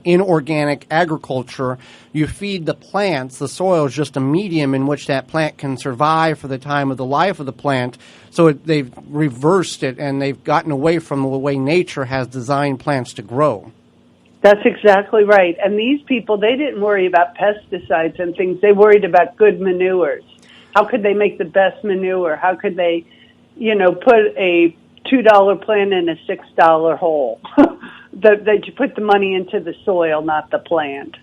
Speaker 2: inorganic agriculture, you feed the plants. The soil is just a medium in which that plant can survive for the time of the life of the plant. So they've reversed it, and they've gotten away from the way nature has designed plants to grow.
Speaker 6: That's exactly right. And these people, they didn't worry about pesticides and things. They worried about good manures. How could they make the best manure? How could they, put a $2 plant in a $6 hole? That you put the money into the soil, not the plant.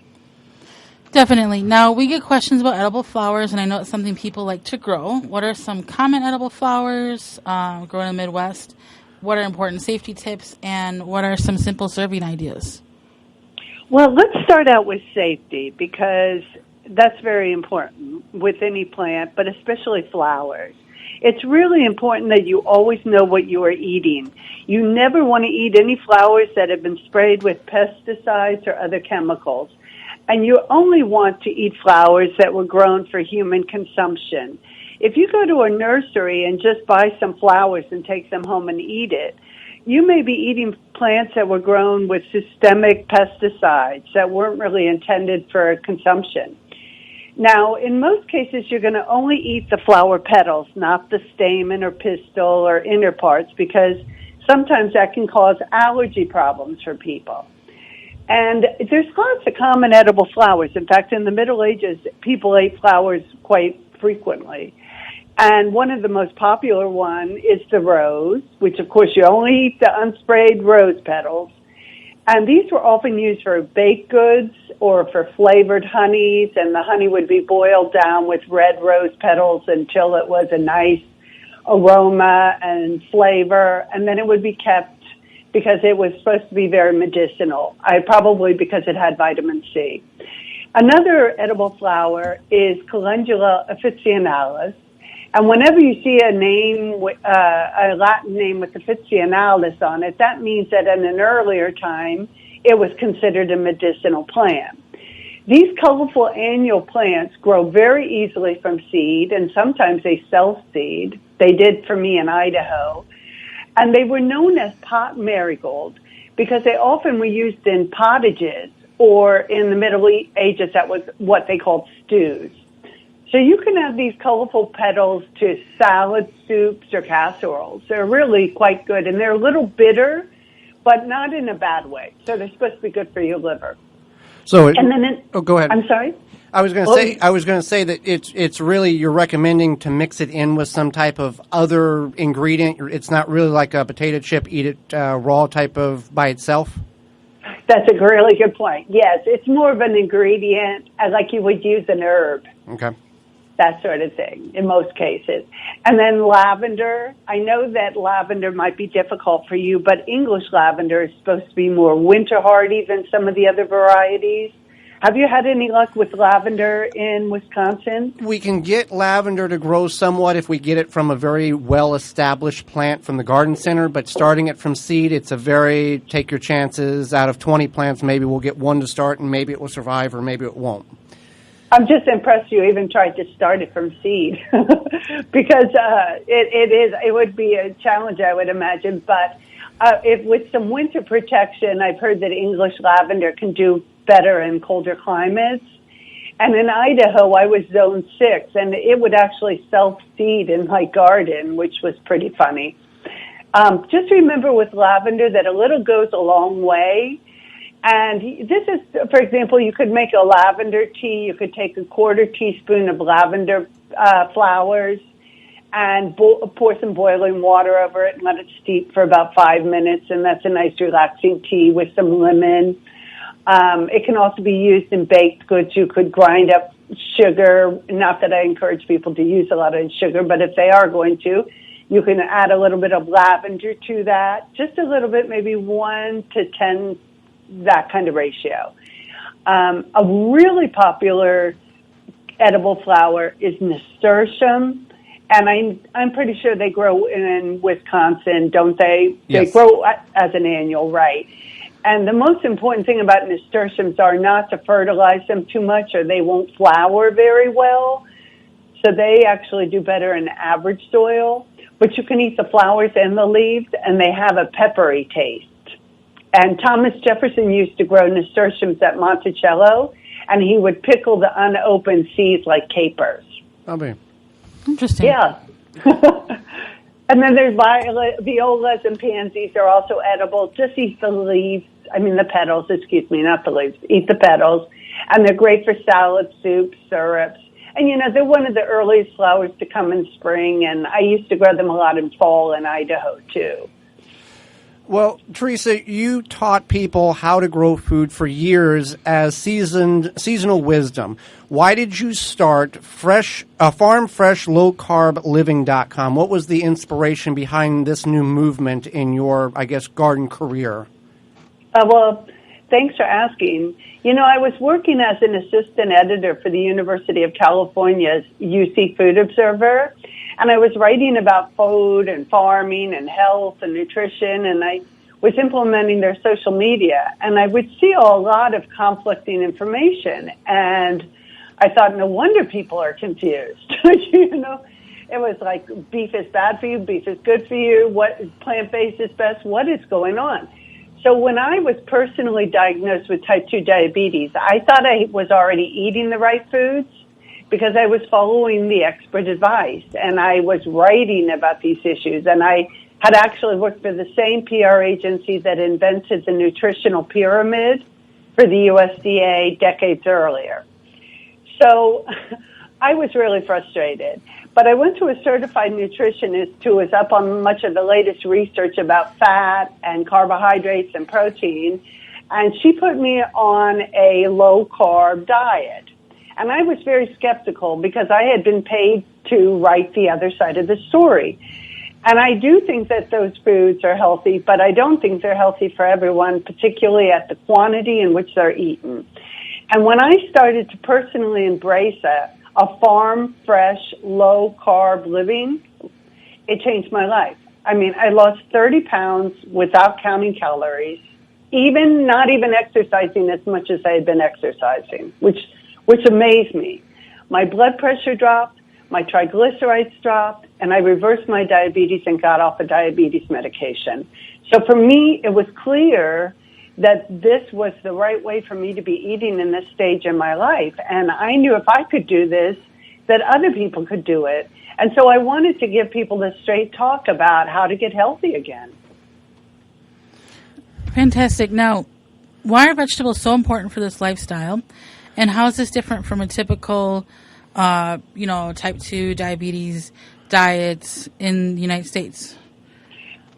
Speaker 3: Definitely. Now, we get questions about edible flowers, and I know it's something people like to grow. What are some common edible flowers grown in the Midwest? What are important safety tips, and what are some simple serving ideas?
Speaker 6: Well, let's start out with safety, because that's very important with any plant, but especially flowers. It's really important that you always know what you are eating. You never want to eat any flowers that have been sprayed with pesticides or other chemicals. And you only want to eat flowers that were grown for human consumption. If you go to a nursery and just buy some flowers and take them home and eat it, you may be eating plants that were grown with systemic pesticides that weren't really intended for consumption. Now, in most cases, you're going to only eat the flower petals, not the stamen or pistil or inner parts, because sometimes that can cause allergy problems for people. And there's lots of common edible flowers. In fact, in the Middle Ages, people ate flowers quite frequently. And one of the most popular one is the rose, which, of course, you only eat the unsprayed rose petals. And these were often used for baked goods or for flavored honeys, and the honey would be boiled down with red rose petals until it was a nice aroma and flavor, and then it would be kept because it was supposed to be very medicinal, probably because it had vitamin C. Another edible flower is Calendula officinalis, and whenever you see a name, a Latin name with officinalis on it, that means that in an earlier time, it was considered a medicinal plant. These colorful annual plants grow very easily from seed, and sometimes they self-seed. They did for me in Idaho. And they were known as pot marigold because they often were used in pottages, or in the Middle Ages, that was what they called stews. So you can add these colorful petals to salad soups or casseroles. They're really quite good, and they're a little bitter, but not in a bad way. So they're supposed to be good for your liver.
Speaker 2: So,
Speaker 6: go
Speaker 2: ahead.
Speaker 6: I'm sorry.
Speaker 2: I was going to say that it's really, you're recommending to mix it in with some type of other ingredient. It's not really like a potato chip, eat it raw type of by itself.
Speaker 6: That's a really good point. Yes, it's more of an ingredient, like you would use an herb.
Speaker 2: Okay.
Speaker 6: That sort of thing in most cases. And then lavender. I know that lavender might be difficult for you, but English lavender is supposed to be more winter hardy than some of the other varieties. Have you had any luck with lavender in Wisconsin?
Speaker 2: We can get lavender to grow somewhat if we get it from a very well-established plant from the garden center, but starting it from seed, it's a very take your chances. Out of 20 plants, maybe we'll get one to start, and maybe it will survive or maybe it won't.
Speaker 6: I'm just impressed you even tried to start it from seed because it would be a challenge, I would imagine. But if with some winter protection, I've heard that English lavender can do better in colder climates. And in Idaho, I was zone 6, and it would actually self-seed in my garden, which was pretty funny. Just remember with lavender that a little goes a long way. And this is, for example, you could make a lavender tea. You could take a quarter teaspoon of lavender flowers and pour some boiling water over it and let it steep for about 5 minutes. And that's a nice relaxing tea with some lemon. It can also be used in baked goods. You could grind up sugar. Not that I encourage people to use a lot of sugar, but if they are going to, you can add a little bit of lavender to that. Just a little bit, maybe 1 to 10, that kind of ratio. A really popular edible flower is nasturtium, and I'm pretty sure they grow in Wisconsin, don't they?
Speaker 2: Yes.
Speaker 6: They grow as an annual, right? And the most important thing about nasturtiums are not to fertilize them too much, or they won't flower very well. So they actually do better in average soil. But you can eat the flowers and the leaves, and they have a peppery taste. And Thomas Jefferson used to grow nasturtiums at Monticello, and he would pickle the unopened seeds like capers.
Speaker 3: Interesting.
Speaker 6: Yeah. And then there's violas and pansies are also edible. Just eat the leaves. The petals, not the leaves. Eat the petals. And they're great for salad, soups, syrups. And, they're one of the earliest flowers to come in spring, and I used to grow them a lot in fall in Idaho, too.
Speaker 2: Well, Teresa, you taught people how to grow food for years as seasonal wisdom. Why did you start farmfreshlowcarbliving.com? What was the inspiration behind this new movement in your, garden career?
Speaker 6: Well, thanks for asking. I was working as an assistant editor for the University of California's UC Food Observer, and I was writing about food and farming and health and nutrition, and I was implementing their social media, and I would see a lot of conflicting information, and I thought, no wonder people are confused. It was like beef is bad for you, beef is good for you, what plant-based is best, what is going on? So when I was personally diagnosed with type 2 diabetes, I thought I was already eating the right foods because I was following the expert advice, and I was writing about these issues, and I had actually worked for the same PR agency that invented the nutritional pyramid for the USDA decades earlier. So I was really frustrated. But I went to a certified nutritionist who was up on much of the latest research about fat and carbohydrates and protein, and she put me on a low-carb diet. And I was very skeptical because I had been paid to write the other side of the story. And I do think that those foods are healthy, but I don't think they're healthy for everyone, particularly at the quantity in which they're eaten. And when I started to personally embrace a farm, fresh, low-carb living, it changed my life. I lost 30 pounds without counting calories, not even exercising as much as I had been exercising, which amazed me. My blood pressure dropped, my triglycerides dropped, and I reversed my diabetes and got off of diabetes medication. So for me, it was clear that this was the right way for me to be eating in this stage in my life. And I knew if I could do this, that other people could do it. And so I wanted to give people the straight talk about how to get healthy again.
Speaker 3: Fantastic. Now, why are vegetables so important for this lifestyle? And how is this different from a typical, type 2 diabetes diets in the United States?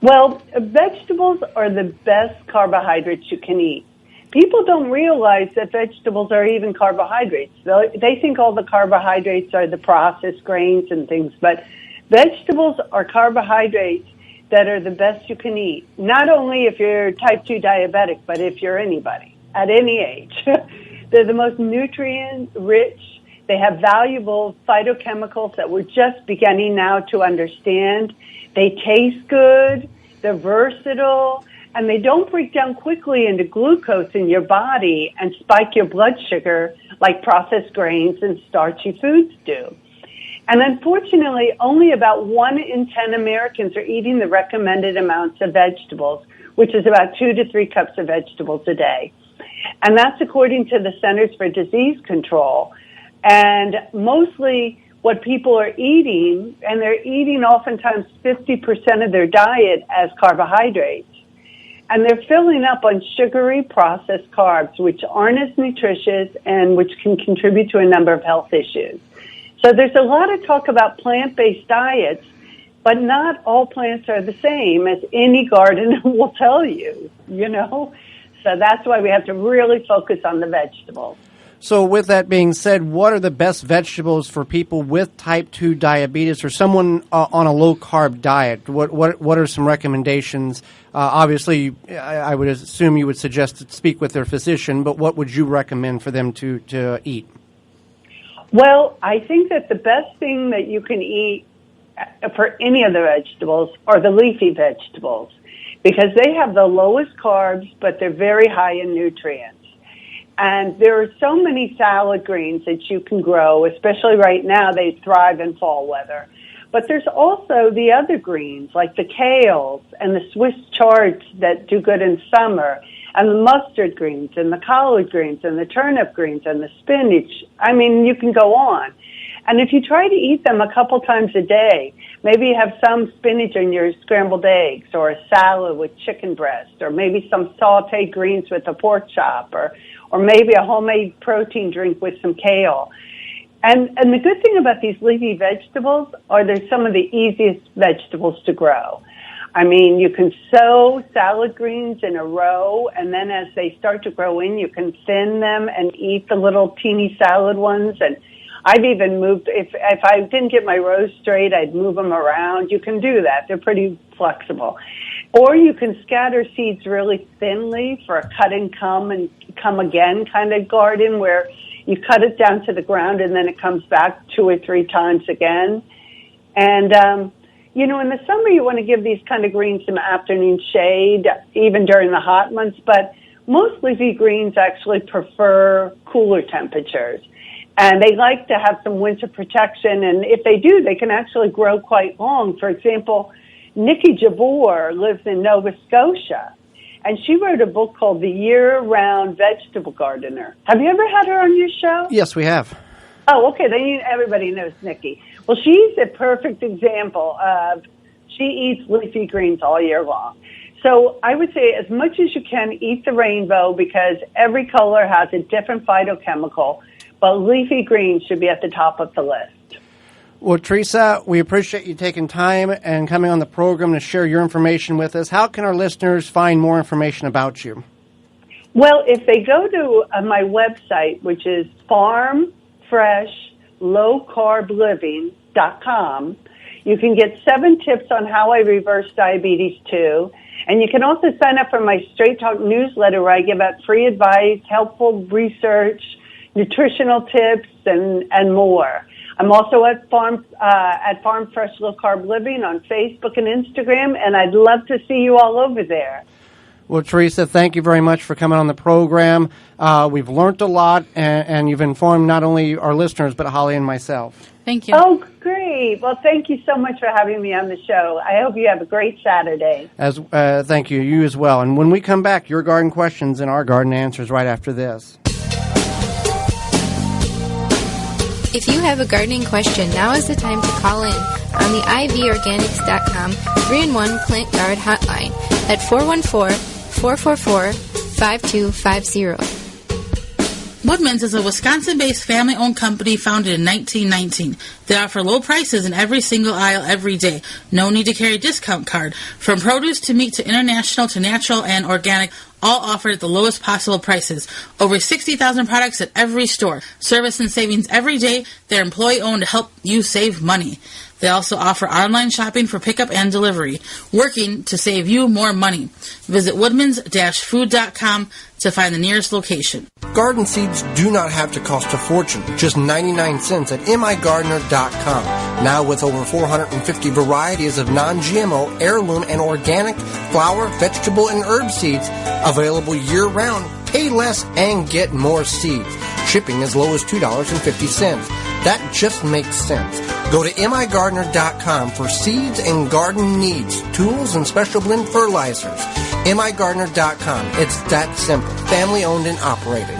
Speaker 6: Well, vegetables are the best carbohydrates you can eat. People don't realize that vegetables are even carbohydrates. They think all the carbohydrates are the processed grains and things, but vegetables are carbohydrates that are the best you can eat. Not only if you're type 2 diabetic, but if you're anybody at any age. They're the most nutrient-rich. They have valuable phytochemicals that we're just beginning now to understand. They taste good. They're versatile. and they don't break down quickly into glucose in your body and spike your blood sugar like processed grains and starchy foods do. And unfortunately, only about 1 in 10 Americans are eating the recommended amounts of vegetables, which is about 2 to 3 cups of vegetables a day. And that's according to the Centers for Disease Control. And mostly what people are eating, and they're eating oftentimes 50% of their diet as carbohydrates. And they're filling up on sugary processed carbs, which aren't as nutritious and which can contribute to a number of health issues. So there's a lot of talk about plant-based diets, but not all plants are the same, as any gardener will tell you, you know. So that's why we have to really focus on the vegetables.
Speaker 2: So with that being said, what are the best vegetables for people with type 2 diabetes or someone on a low-carb diet? What are some recommendations? Obviously, I would assume you would suggest to speak with their physician, but what would you recommend for them to eat?
Speaker 6: Well, I think that the best thing that you can eat for any of the vegetables are the leafy vegetables, because they have the lowest carbs, but they're very high in nutrients. And there are so many salad greens that you can grow, especially right now. They thrive in fall weather. But there's also the other greens, like the kales and the Swiss chards that do good in summer, and the mustard greens and the collard greens and the turnip greens and the spinach. I mean, you can go on. And if you try to eat them a couple times a day, maybe you have some spinach in your scrambled eggs, or a salad with chicken breast, or maybe some sauteed greens with a pork chop, or maybe a homemade protein drink with some kale. And the good thing about these leafy vegetables are they're some of the easiest vegetables to grow. I mean, you can sow salad greens in a row, and then as they start to grow in, you can thin them and eat the little teeny salad ones. And I've even moved, if I didn't get my rows straight, I'd move them around. You can do that. They're pretty flexible. Or you can scatter seeds really thinly for a cut and come again kind of garden, where you cut it down to the ground and then it comes back 2 or 3 times again. And, you know, in the summer you want to give these kind of greens some afternoon shade, even during the hot months, but most leafy greens actually prefer cooler temperatures. And they like to have some winter protection, and if they do, they can actually grow quite long. For example, Nikki Jabor lives in Nova Scotia, and she wrote a book called The Year-Round Vegetable Gardener. Have you ever had her on your show?
Speaker 2: Yes, we have.
Speaker 6: Oh, okay. Then everybody knows Nikki. Well, she's a perfect example of she eats leafy greens all year long. So I would say as much as you can, eat the rainbow, because every color has a different phytochemical, but leafy greens should be at the top of the list.
Speaker 2: Well, Teresa, we appreciate you taking time and coming on the program to share your information with us. How can our listeners find more information about you?
Speaker 6: Well, if they go to my website, which is farmfreshlowcarbliving.com, you can get 7 tips on how I reverse diabetes too. And you can also sign up for my Straight Talk newsletter, where I give out free advice, helpful research, nutritional tips, and more. I'm also at Farm Fresh Low Carb Living on Facebook and Instagram, and I'd love to see you all over there.
Speaker 2: Well, Teresa, thank you very much for coming on the program. We've learned a lot, and you've informed not only our listeners, but Holly and myself.
Speaker 3: Thank you.
Speaker 6: Oh, great. Well, thank you so much for having me on the show. I hope you have a great Saturday.
Speaker 2: Thank you. You as well. And when we come back, your garden questions and our garden answers right after this.
Speaker 1: If you have a gardening question, now is the time to call in on the ivorganics.com 3-in-1 Plant Guard hotline at 414-444-5250.
Speaker 3: Woodman's is a Wisconsin-based family-owned company founded in 1919. They offer low prices in every single aisle every day. No need to carry a discount card. From produce to meat to international to natural and organic, all offered at the lowest possible prices. Over 60,000 products at every store. Service and savings every day. They're employee-owned to help you save money. They also offer online shopping for pickup and delivery, working to save you more money. Visit woodmans-food.com to find the nearest location.
Speaker 4: Garden seeds do not have to cost a fortune, just 99 cents at migardener.com. Now with over 450 varieties of non-GMO, heirloom, and organic flower, vegetable, and herb seeds available year-round. Pay less and get more seeds. Shipping as low as $2.50. That just makes sense. Go to migardener.com for seeds and garden needs, tools, and special blend fertilizers. migardener.com. It's that simple. Family owned and operated.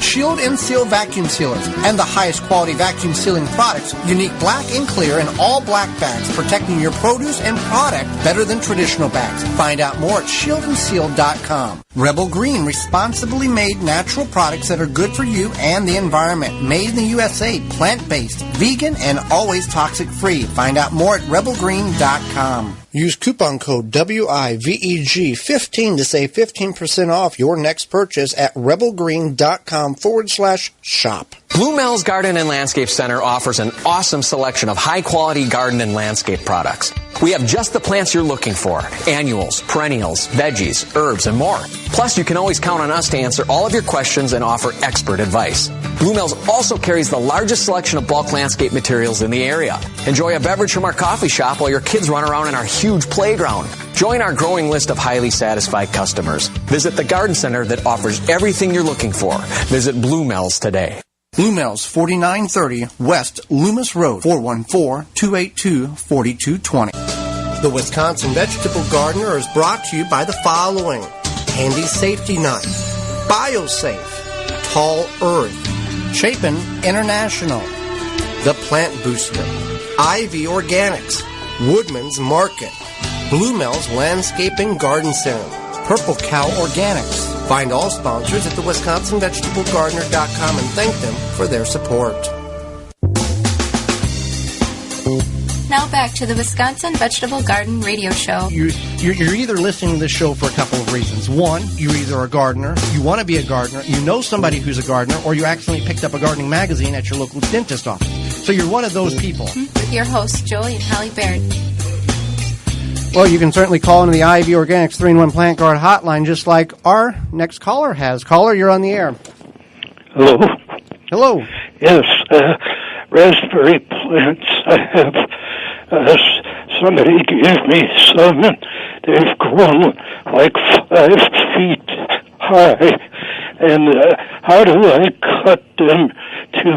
Speaker 4: Shield and Seal vacuum sealers and the highest quality vacuum sealing products. Unique black and clear and all black bags, protecting your produce and product better than traditional bags. Find out more at shieldandseal.com. Rebel Green, responsibly made natural products that are good for you and the environment. Made in the USA, plant-based, vegan, and always toxic-free. Find out more at rebelgreen.com. Use coupon code WIVEG15 to save 15% off your next purchase at rebelgreen.com/shop.
Speaker 5: Blue Mel's Garden and Landscape Center offers an awesome selection of high-quality garden and landscape products. We have just the plants you're looking for: annuals, perennials, veggies, herbs, and more. Plus, you can always count on us to answer all of your questions and offer expert advice. Blue Mel's also carries the largest selection of bulk landscape materials in the area. Enjoy a beverage from our coffee shop while your kids run around in our huge playground. Join our growing list of highly satisfied customers. Visit the garden center that offers everything you're looking for. Visit Blue Mel's today.
Speaker 4: Blue Mel's, 4930 West Loomis Road, 414-282-4220. The Wisconsin Vegetable Gardener is brought to you by the following: Handy Safety Knife, BioSafe, Tall Earth, Chapin International, The Plant Booster, Ivy Organics, Woodman's Market, Blue Mel's Landscaping Garden Center, Purple Cow Organics. Find all sponsors at the WisconsinVegetableGardener.com and thank them for their support.
Speaker 1: Now back to the Wisconsin Vegetable Garden Radio Show.
Speaker 2: You're either listening to this show for a couple of reasons. One, you're either a gardener, you want to be a gardener, you know somebody who's a gardener, or you accidentally picked up a gardening magazine at your local dentist office. So you're one of those people.
Speaker 1: With your hosts, Joey and Hallie Baird.
Speaker 2: Well, you can certainly call into the Ivy Organics 3-in-1 Plant Guard hotline just like our next caller has. Caller, you're on the air.
Speaker 7: Hello?
Speaker 2: Hello.
Speaker 7: Yes, raspberry plants. I have, somebody gave me some, and they've grown like 5 feet high. And how do I cut them to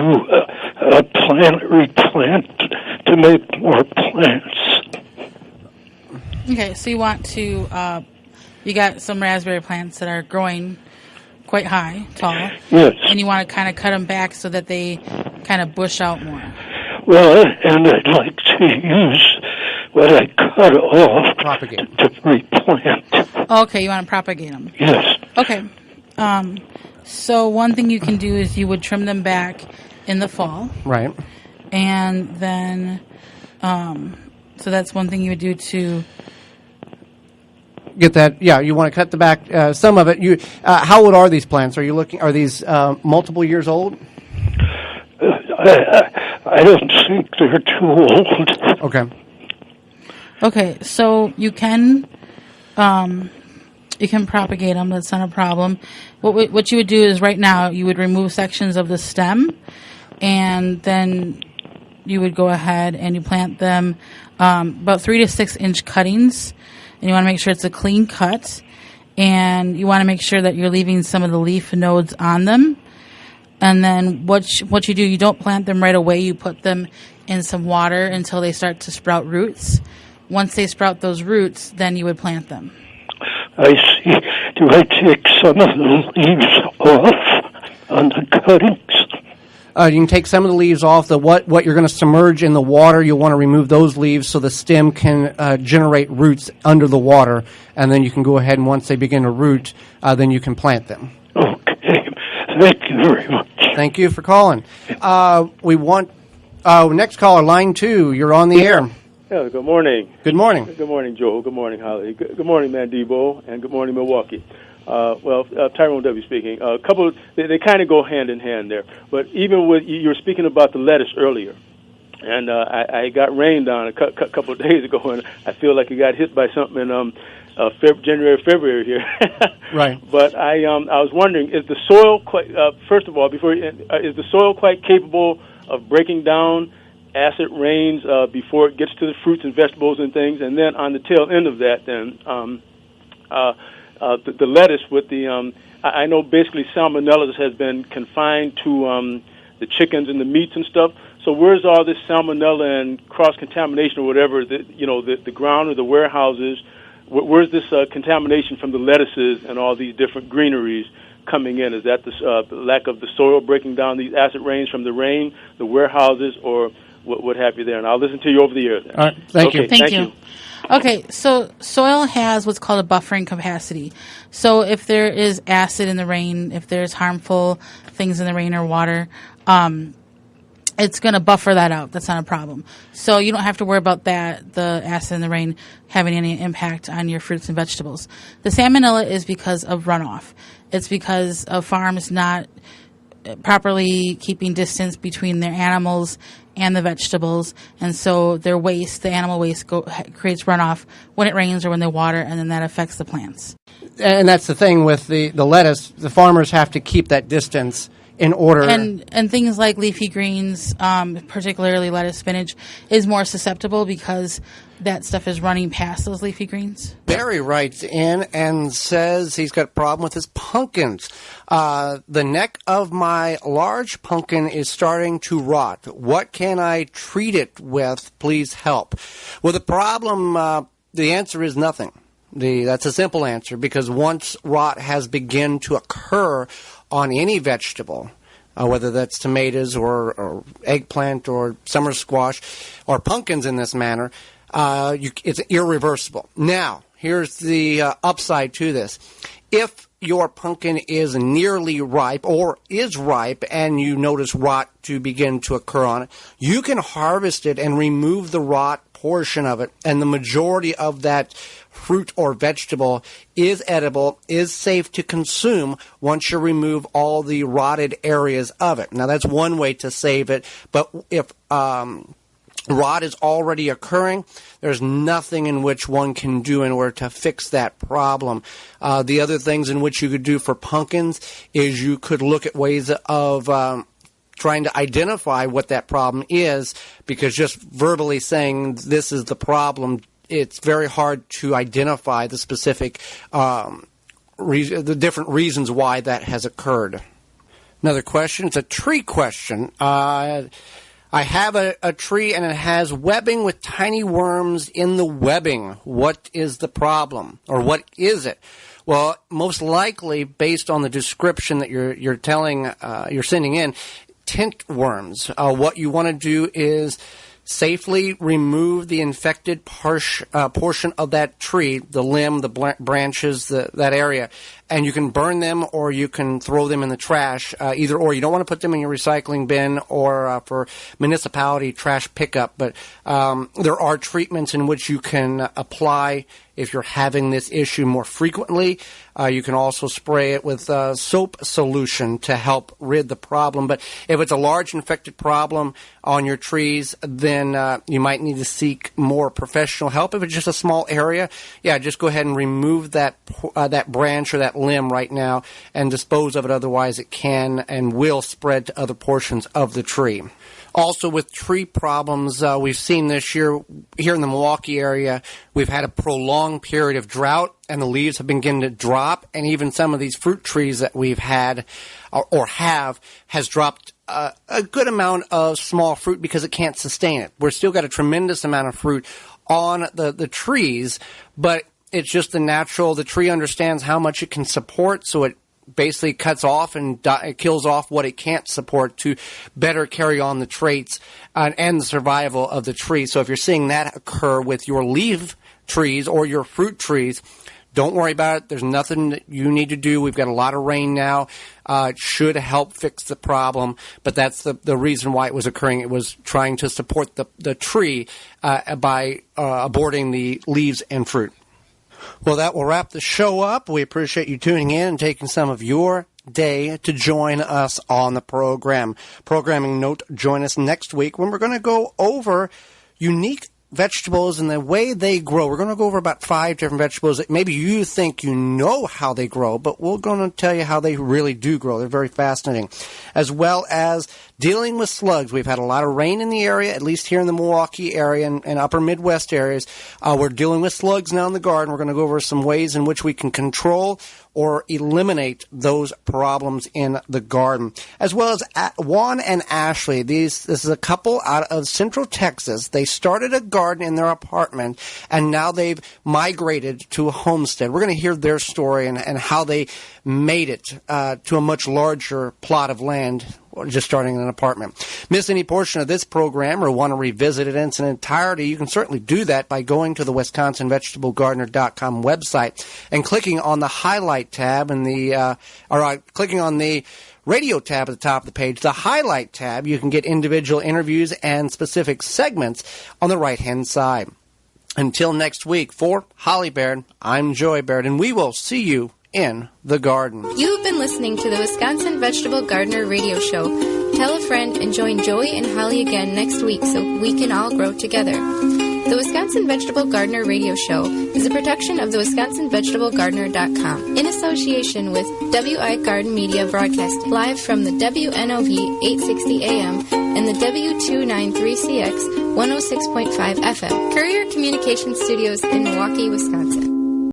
Speaker 7: replant to make more plants?
Speaker 3: Okay, so you want to, you got some raspberry plants that are growing quite high, tall.
Speaker 7: Yes.
Speaker 3: And you want to kind of cut them back so that they kind of bush out more.
Speaker 7: Well, and I'd like to use what I cut off to replant.
Speaker 3: Okay, you want to propagate them.
Speaker 7: Yes.
Speaker 3: Okay. So one thing you can do is you would trim them back in the fall.
Speaker 2: Right.
Speaker 3: And then, so that's one thing you would do to
Speaker 2: get that. Yeah, you want to cut the back some of it. You how old are these plants? Are these multiple years old?
Speaker 7: I don't think they're too old.
Speaker 3: Okay, so you can propagate them. That's not a problem. What you would do is right now you would remove sections of the stem, and then you would go ahead and you plant them about 3 to 6 inch cuttings. And you want to make sure it's a clean cut, and you want to make sure that you're leaving some of the leaf nodes on them. And then what you do, you don't plant them right away. You put them in some water until they start to sprout roots. Once they sprout those roots, then you would plant them.
Speaker 7: I see. Do I take some of the leaves off on the cuttings?
Speaker 2: You can take some of the leaves off. What you're going to submerge in the water, you'll want to remove those leaves so the stem can generate roots under the water, and then you can go ahead and once they begin to root, then you can plant them.
Speaker 7: Okay. Thank you very much.
Speaker 2: Thank you for calling. We want next caller, line 2. You're on the air.
Speaker 8: Yeah, good morning.
Speaker 2: Good morning.
Speaker 8: Good morning, Joel. Good morning, Holly. Good morning, Mandebo, and good morning, Milwaukee. Tyrone W. speaking. They kind of go hand in hand there. But even with you were speaking about the lettuce earlier, And I got rained on a couple of days ago, and I feel like it got hit by something in January, February here.
Speaker 2: Right.
Speaker 8: But I was wondering, is the soil quite? First of all, is the soil quite capable of breaking down acid rains before it gets to the fruits and vegetables and things? And then on the tail end of that, then the lettuce with the I know basically salmonella has been confined to the chickens and the meats and stuff. So where's all this salmonella and cross-contamination or whatever, the ground or the warehouses, where's this contamination from the lettuces and all these different greeneries coming in? Is that the lack of the soil breaking down these acid rains from the rain, the warehouses, or what have you there? And I'll listen to you over the air then.
Speaker 2: All right, thank you.
Speaker 3: Thank you. Okay, so soil has what's called a buffering capacity. So if there is acid in the rain, if there's harmful things in the rain or water, it's going to buffer that out. That's not a problem. So you don't have to worry about that, the acid in the rain, having any impact on your fruits and vegetables. The salmonella is because of runoff. It's because of farms not properly keeping distance between their animals and the vegetables, and so their waste, the animal waste, creates runoff when it rains or when they water, and then that affects the plants.
Speaker 2: And that's the thing with the lettuce. The farmers have to keep that distance in order.
Speaker 3: And things like leafy greens, particularly lettuce, spinach, is more susceptible because that stuff is running past those leafy greens.
Speaker 2: Barry writes in and says he's got a problem with his pumpkins. The neck of my large pumpkin is starting to rot. What can I treat it with? Please help. Well, the problem, the answer is nothing. That's a simple answer, because once rot has begun to occur on any vegetable, whether that's tomatoes or eggplant or summer squash or pumpkins in this manner, it's irreversible. Now, here's the upside to this. If your pumpkin is nearly ripe or is ripe and you notice rot to begin to occur on it, you can harvest it and remove the rot portion of it, and the majority of that fruit or vegetable is edible, is safe to consume once you remove all the rotted areas of it. Now, that's one way to save it, but if rot is already occurring, there's nothing in which one can do in order to fix that problem. The other things in which you could do for pumpkins is you could look at ways of trying to identify what that problem is, because just verbally saying this is the problem, it's very hard to identify the specific the different reasons why that has occurred. Another question, it's a tree question. I have a tree and it has webbing with tiny worms in the webbing. What is the problem, or what is it? Well, most likely, based on the description that you're sending in, tint worms. What you want to do is safely remove the infected portion of that tree, the limb, the branches, that area, and you can burn them or you can throw them in the trash, either or. You don't want to put them in your recycling bin or for municipality trash pickup, but there are treatments in which you can apply if you're having this issue more frequently. You can also spray it with soap solution to help rid the problem. But if it's a large infected problem on your trees, then you might need to seek more professional help. If it's just a small area, just go ahead and remove that branch or that limb right now and dispose of it. Otherwise, it can and will spread to other portions of the tree. Also, with tree problems, we've seen this year here in the Milwaukee area, we've had a prolonged period of drought, and the leaves have been beginning to drop, and even some of these fruit trees that we've had has dropped a good amount of small fruit because it can't sustain it. We've still got a tremendous amount of fruit on the trees, but it's just the tree understands how much it can support, so it basically cuts off and kills off what it can't support to better carry on the traits and the survival of the tree. So if you're seeing that occur with your leaf trees or your fruit trees, don't worry about it. There's nothing that you need to do. We've got a lot of rain now. It should help fix the problem, but that's the reason why it was occurring. It was trying to support the tree by aborting the leaves and fruit. Well, that will wrap the show up. We appreciate you tuning in and taking some of your day to join us on the program. Programming note, join us next week when we're going to go over unique vegetables and the way they grow. We're going to go over about 5 different vegetables that maybe you think you know how they grow, but we're going to tell you how they really do grow. They're very fascinating. As well as dealing with slugs. We've had a lot of rain in the area, at least here in the Milwaukee area and upper Midwest areas. We're dealing with slugs now in the garden. We're going to go over some ways in which we can control or eliminate those problems in the garden. As well as Juan and Ashley. This is a couple out of Central Texas. They started a garden in their apartment, and now they've migrated to a homestead. We're going to hear their story and how they made it to a much larger plot of land, just starting in an apartment. Miss any portion of this program or want to revisit it in its entirety, you can certainly do that by going to the WisconsinVegetableGardener.com website and clicking on the highlight tab and clicking on the radio tab at the top of the page. The highlight tab, you can get individual interviews and specific segments on the right-hand side. Until next week, for Holly Baird, I'm Joey Baird, and we will see you in the garden.
Speaker 1: You've been listening to the Wisconsin Vegetable Gardener Radio Show. Tell a friend and join Joey and Holly again next week so we can all grow together. The Wisconsin Vegetable Gardener Radio Show is a production of the WisconsinVegetableGardener.com in association with WI Garden Media Broadcast live from the WNOV 860 AM and the W293CX 106.5 FM Courier Communication Studios in Milwaukee, Wisconsin.